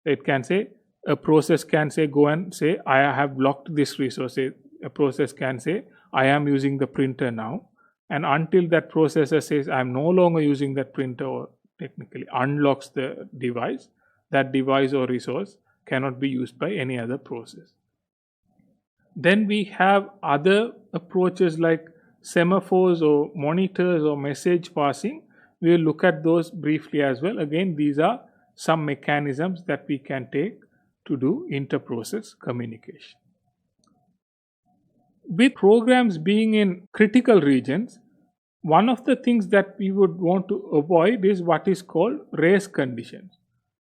It can say a process can say go and say I have locked this resource. A process can say I am using the printer now, and until that processor says I am no longer using that printer or technically unlocks the device, that device or resource cannot be used by any other process. Then we have other approaches like semaphores or monitors or message passing. We will look at those briefly as well. Again, these are some mechanisms that we can take to do inter-process communication. With programs being in critical regions, one of the things that we would want to avoid is what is called race conditions.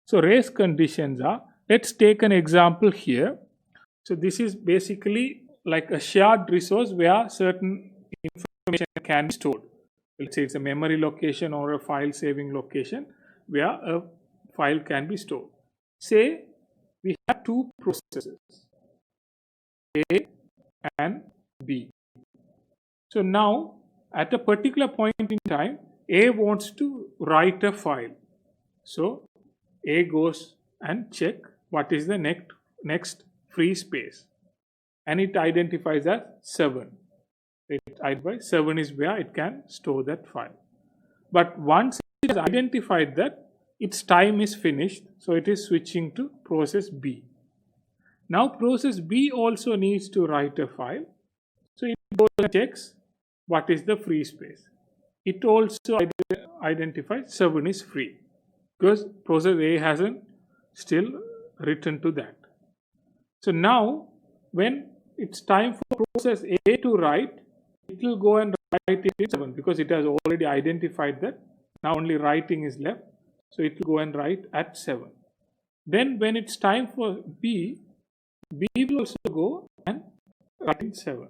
So race conditions are, let's take an example here. So this is basically like a shared resource where certain information can be stored. Let's say it's a memory location or a file saving location where a file can be stored. Say we have two processes, A and B. So now at a particular point in time, A wants to write a file. So A goes and check what is the next free space, and it identifies as 7. It identifies 7 is where it can store that file. But once it has identified that, its time is finished, so it is switching to process B. Now process B also needs to write a file, so it goes and checks what is the free space. It also identifies 7 is free because process A hasn't still written to that. So now when it's time for process A to write, it will go and write it in 7 because it has already identified that. Now only writing is left, so it will go and write at 7. Then when it's time for B will also go and write in 7.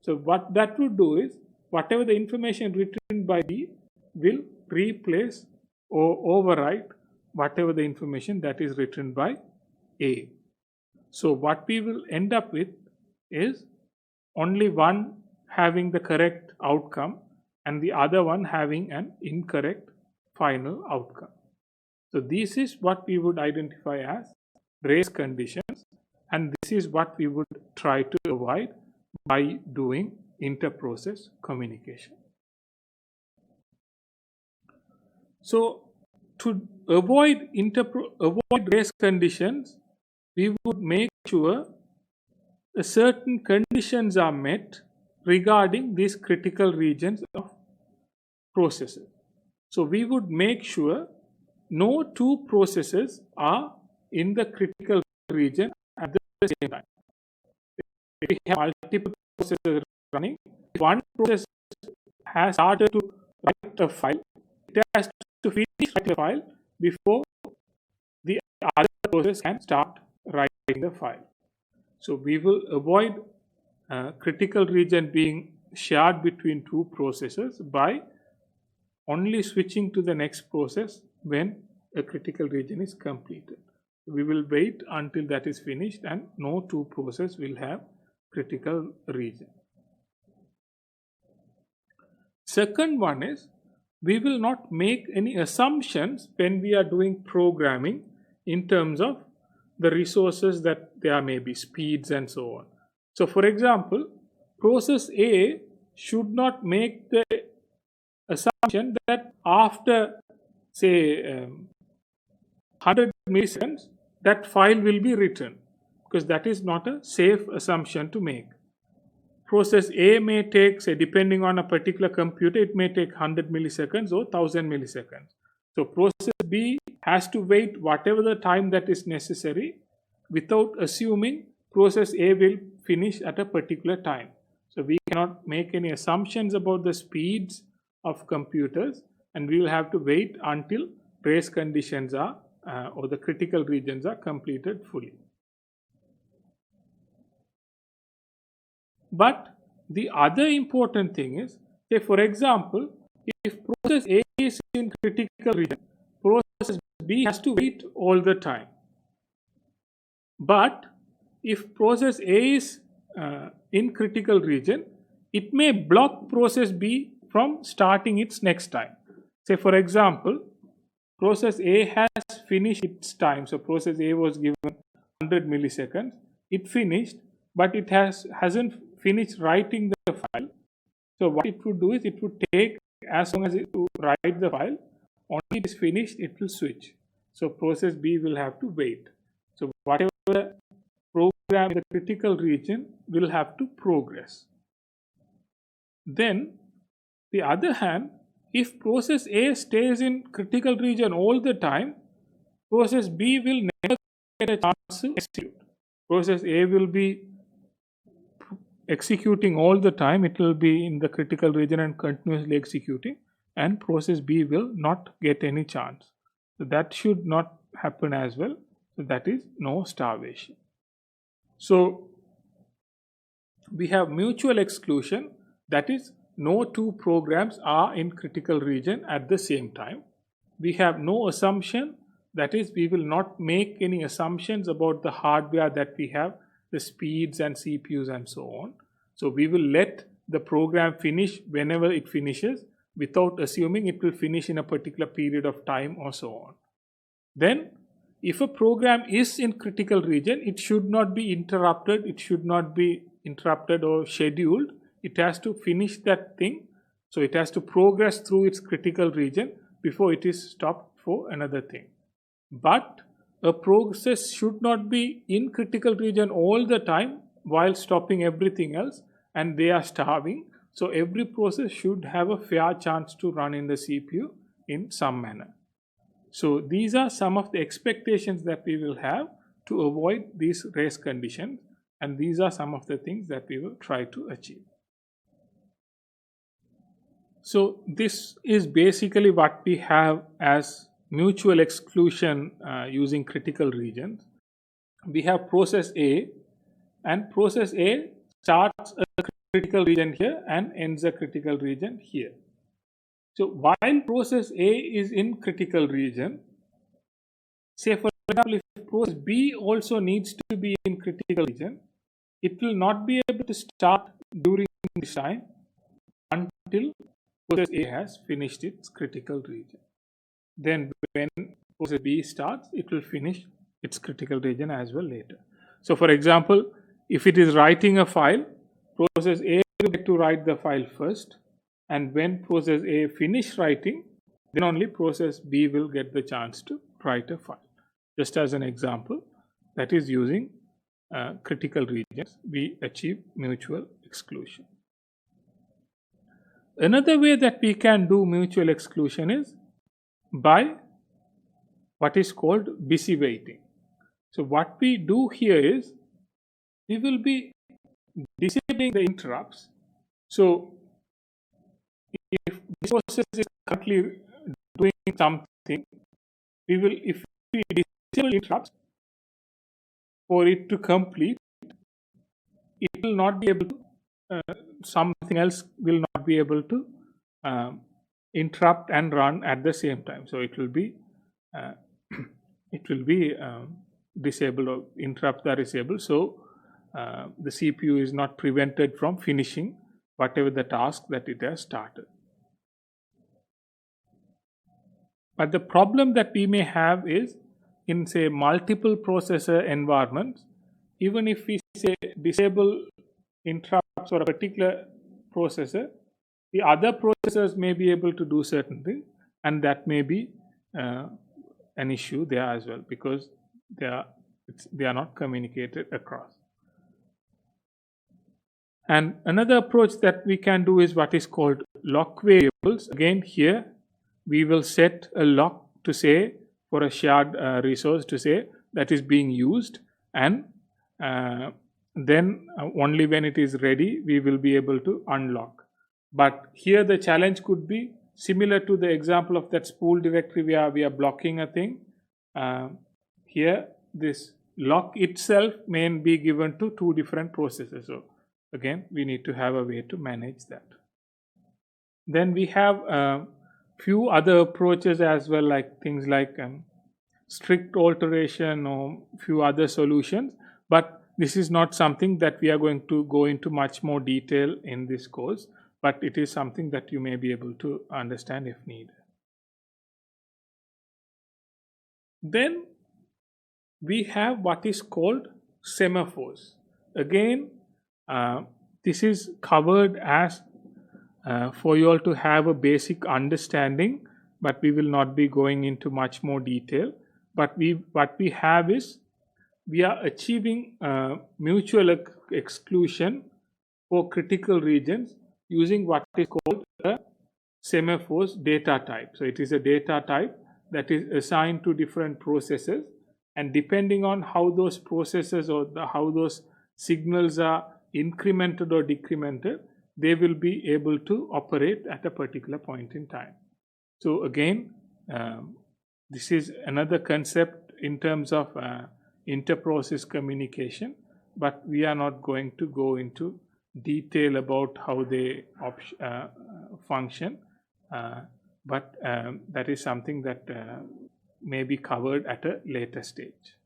So what that would do is, whatever the information written by B will replace or overwrite whatever the information that is written by A. So what we will end up with is only one having the correct outcome and the other one having an incorrect final outcome. So this is what we would identify as race conditions, and this is what we would try to avoid by doing inter-process communication. So to avoid race conditions, we would make sure certain conditions are met regarding these critical regions of processes. So we would make sure no two processes are in the critical region at the same time. If we have multiple processes running, if one process has started to write a file, it has to finish writing the file before the other process can start writing the file. So we will avoid critical region being shared between two processes by only switching to the next process when a critical region is completed. We will wait until that is finished and no two processes will have critical region. Second one is, we will not make any assumptions when we are doing programming in terms of the resources that there may be, speeds and so on. So for example, process A should not make the assumption that after say 100 milliseconds that file will be written, because that is not a safe assumption to make. Process A may take, say, depending on a particular computer, it may take 100 milliseconds or 1000 milliseconds. So process B has to wait whatever the time that is necessary without assuming process A will finish at a particular time. So we cannot make any assumptions about the speeds of computers, and we will have to wait until race conditions are or the critical regions are completed fully. But the other important thing is, say for example, if process A is in critical region, process B has to wait all the time. But if process A is in critical region, it may block process B from starting its next time. Say for example, process A has finished its time. So process A was given 100 milliseconds. It finished, but it hasn't finished writing the file. So what it would do is it would take as long as it will write the file. Only it is finished, it will switch. So process B will have to wait. So whatever program in the critical region will have to progress. Then, the other hand, if process A stays in critical region all the time, process B will never get a chance to execute. Process A will be executing all the time. It will be in the critical region and continuously executing, and process B will not get any chance. So that should not happen as well. So that is no starvation. So we have mutual exclusion, that is no two programs are in critical region at the same time. We have no assumption, that is we will not make any assumptions about the hardware that we have, the speeds and CPUs and so on. So we will let the program finish whenever it finishes without assuming it will finish in a particular period of time or so on. Then if a program is in critical region, it should not be interrupted. It should not be interrupted or scheduled. It has to finish that thing. So it has to progress through its critical region before it is stopped for another thing. But a process should not be in critical region all the time while stopping everything else, and they are starving. So every process should have a fair chance to run in the CPU in some manner. So these are some of the expectations that we will have to avoid these race conditions, and these are some of the things that we will try to achieve. So this is basically what we have as mutual exclusion using critical regions. We have process A, and process A starts a critical region here and ends a critical region here. So while process A is in critical region, say for example if process B also needs to be in critical region, it will not be able to start during this time until process A has finished its critical region. Then when process B starts, it will finish its critical region as well later. So for example, if it is writing a file, process A will get to write the file first, and when process A finish writing, then only process B will get the chance to write a file. Just as an example, that is using critical regions, we achieve mutual exclusion. Another way that we can do mutual exclusion is by what is called busy waiting. So what we do here is we will be disabling the interrupts. So if this process is currently doing something, if we disable interrupts for it to complete, it will not be able to, something else will not be able to interrupt and run at the same time. So it will be disabled, or interrupts are disabled. So the CPU is not prevented from finishing whatever the task that it has started. But the problem that we may have is in say multiple processor environments, even if we say disable interrupts for a particular processor, the other processors may be able to do certain things, and that may be an issue there as well, because they are not communicated across. And another approach that we can do is what is called lock variables. Again, here we will set a lock to say for a shared resource to say that is being used, and then only when it is ready we will be able to unlock. But here the challenge could be, similar to the example of that spool directory where we are blocking a thing. Here, this lock itself may be given to two different processes. So again, we need to have a way to manage that. Then we have few other approaches as well, like things like strict alteration or few other solutions, but this is not something that we are going to go into much more detail in this course, but it is something that you may be able to understand if needed. Then we have what is called semaphores. Again, this is covered as for you all to have a basic understanding, but we will not be going into much more detail. But what we have is we are achieving mutual exclusion for critical regions using what is called a semaphores data type. So it is a data type that is assigned to different processes, and depending on how those processes or how those signals are incremented or decremented, they will be able to operate at a particular point in time. So again, this is another concept in terms of inter-process communication, but we are not going to go into detail about how they function, but that is something that may be covered at a later stage.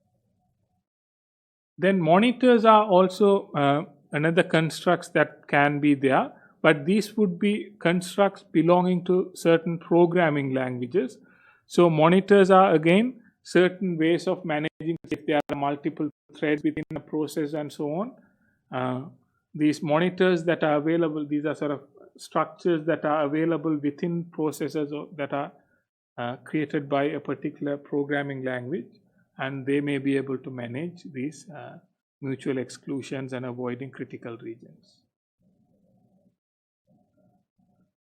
Then monitors are also another constructs that can be there, but these would be constructs belonging to certain programming languages. So monitors are again certain ways of managing if there are multiple threads within a process and so on. These monitors that are available, these are sort of structures that are available within processes that are created by a particular programming language, and they may be able to manage these mutual exclusions and avoiding critical regions.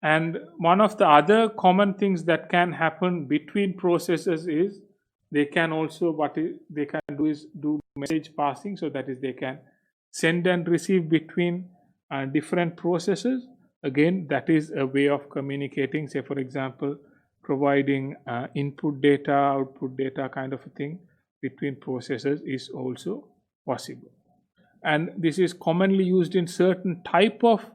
And one of the other common things that can happen between processes is they can also they can do is do message passing. So that is, they can send and receive between different processes. Again, that is a way of communicating. Say for example, providing input data, output data kind of a thing between processes is also possible. And this is commonly used in certain type of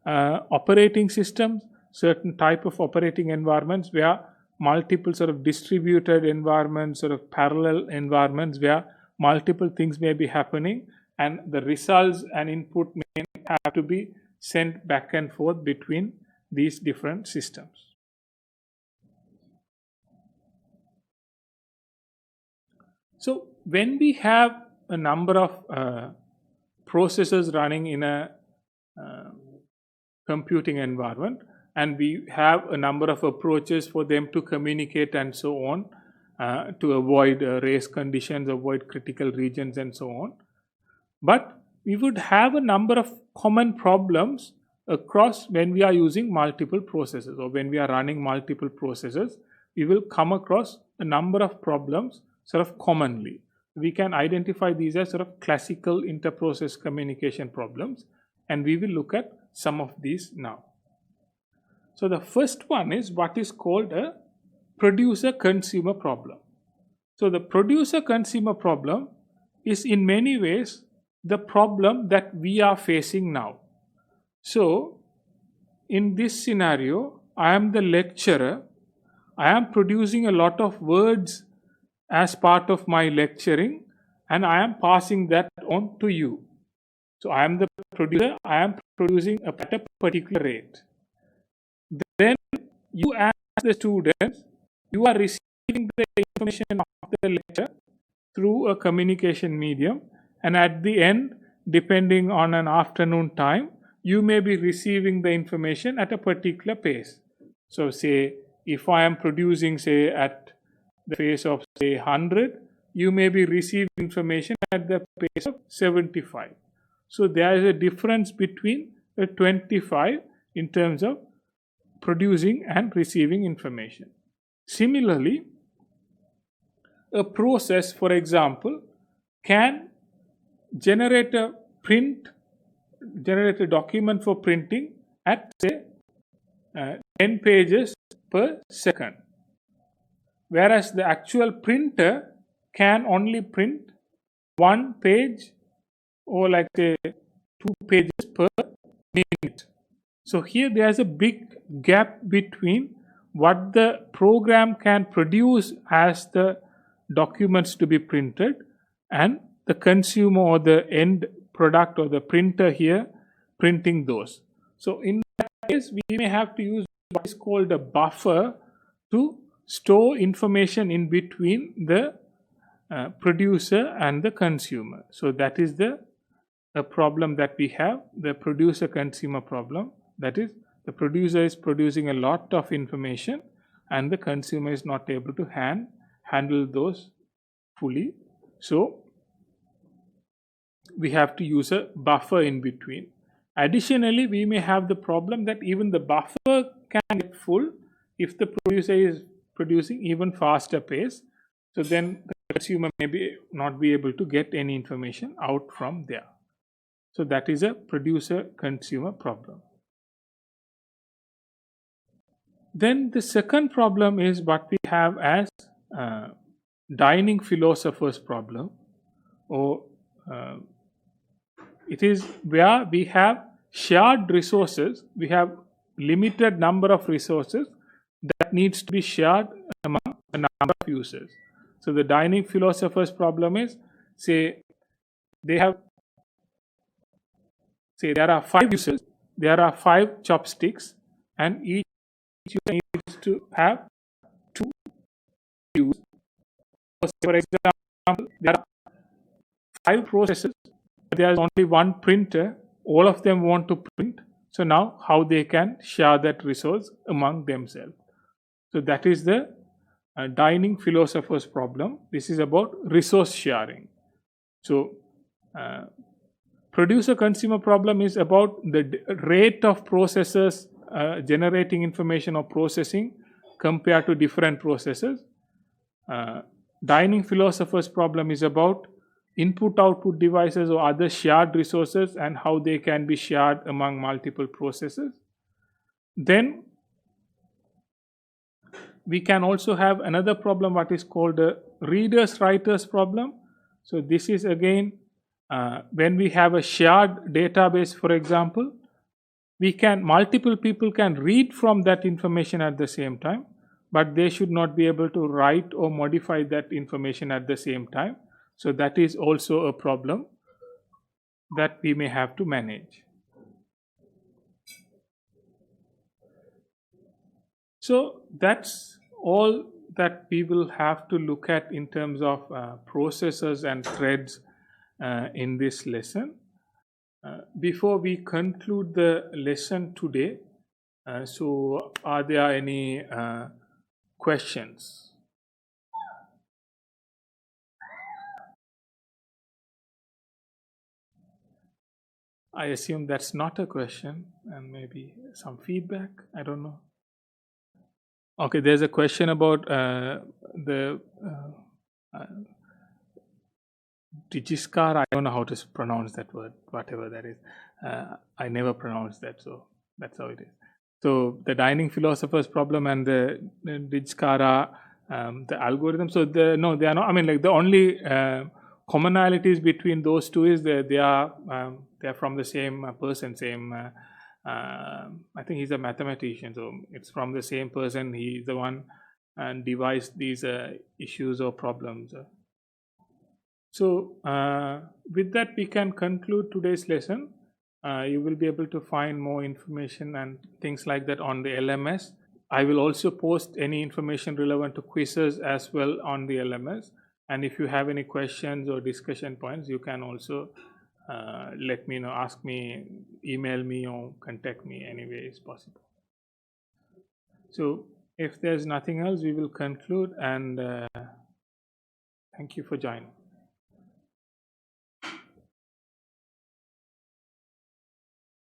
operating systems, certain type of operating environments where multiple sort of distributed environments, sort of parallel environments where multiple things may be happening, and the results and input may have to be sent back and forth between these different systems. So when we have a number of processes running in a computing environment, and we have a number of approaches for them to communicate and so on, to avoid race conditions, avoid critical regions and so on. But we would have a number of common problems across when we are using multiple processes, or when we are running multiple processes, we will come across a number of problems sort of commonly. We can identify these as sort of classical inter-process communication problems, and we will look at some of these now. So the first one is what is called a producer-consumer problem. So the producer-consumer problem is in many ways the problem that we are facing now. So in this scenario, I am the lecturer. I am producing a lot of words as part of my lecturing, and I am passing that on to you. So I am the producer, I am producing at a particular rate. Then you as the students, you are receiving the information of the lecture through a communication medium, and at the end, depending on an afternoon time, you may be receiving the information at a particular pace. So say if I am producing say at the pace of say 100, you may be receiving information at the pace of 75. So there is a difference between the 25 in terms of producing and receiving information. Similarly, a process, for example, can generate a document for printing at say 10 pages per second, whereas the actual printer can only print one page or like say 2 pages per minute. So here there's a big gap between what the program can produce as the documents to be printed and the consumer or the end product or the printer here printing those. So in that case, we may have to use what is called a buffer to store information in between the producer and the consumer. So that is the problem that we have, the producer consumer problem. That is, the producer is producing a lot of information and the consumer is not able to handle those fully. So we have to use a buffer in between. Additionally, we may have the problem that even the buffer can get full if the producer is producing even faster pace. So then the consumer may not be able to get any information out from there. So that is a producer-consumer problem. Then the second problem is what we have as dining philosopher's problem, or it is where we have shared resources. We have limited number of resources that needs to be shared among a number of users. So the dining philosopher's problem is, say there are 5 users, there are 5 chopsticks, and each user needs to have 2 views. For example, there are 5 processes, but there is only one printer. All of them want to print. So now how they can share that resource among themselves. So that is the dining philosopher's problem. This is about resource sharing. So producer-consumer problem is about the rate of processes generating information or processing compared to different processes. Dining philosopher's problem is about input-output devices or other shared resources and how they can be shared among multiple processes. Then we can also have another problem, what is called a readers-writers problem. So this is again when we have a shared database, for example, multiple people can read from that information at the same time, but they should not be able to write or modify that information at the same time. So that is also a problem that we may have to manage. So that's all that we will have to look at in terms of processes and threads in this lesson. Before we conclude the lesson today, so are there any questions? I assume that's not a question, and maybe some feedback. I don't know. Okay, there's a question about the Digiskar. I don't know how to pronounce that word, whatever that is. I never pronounced that, so that's how it is. So the dining philosopher's problem and the Digiskara, the algorithm. So they are not. I mean, like the only commonalities between those two is that they are from the same person, same. I think he's a mathematician, so it's from the same person. He's the one and devised these issues or problems. So with that, we can conclude today's lesson. You will be able to find more information and things like that on the LMS. I will also post any information relevant to quizzes as well on the LMS. And if you have any questions or discussion points, you can also let me know, ask me, email me, or contact me any way is possible. So if there's nothing else, we will conclude, and thank you for joining.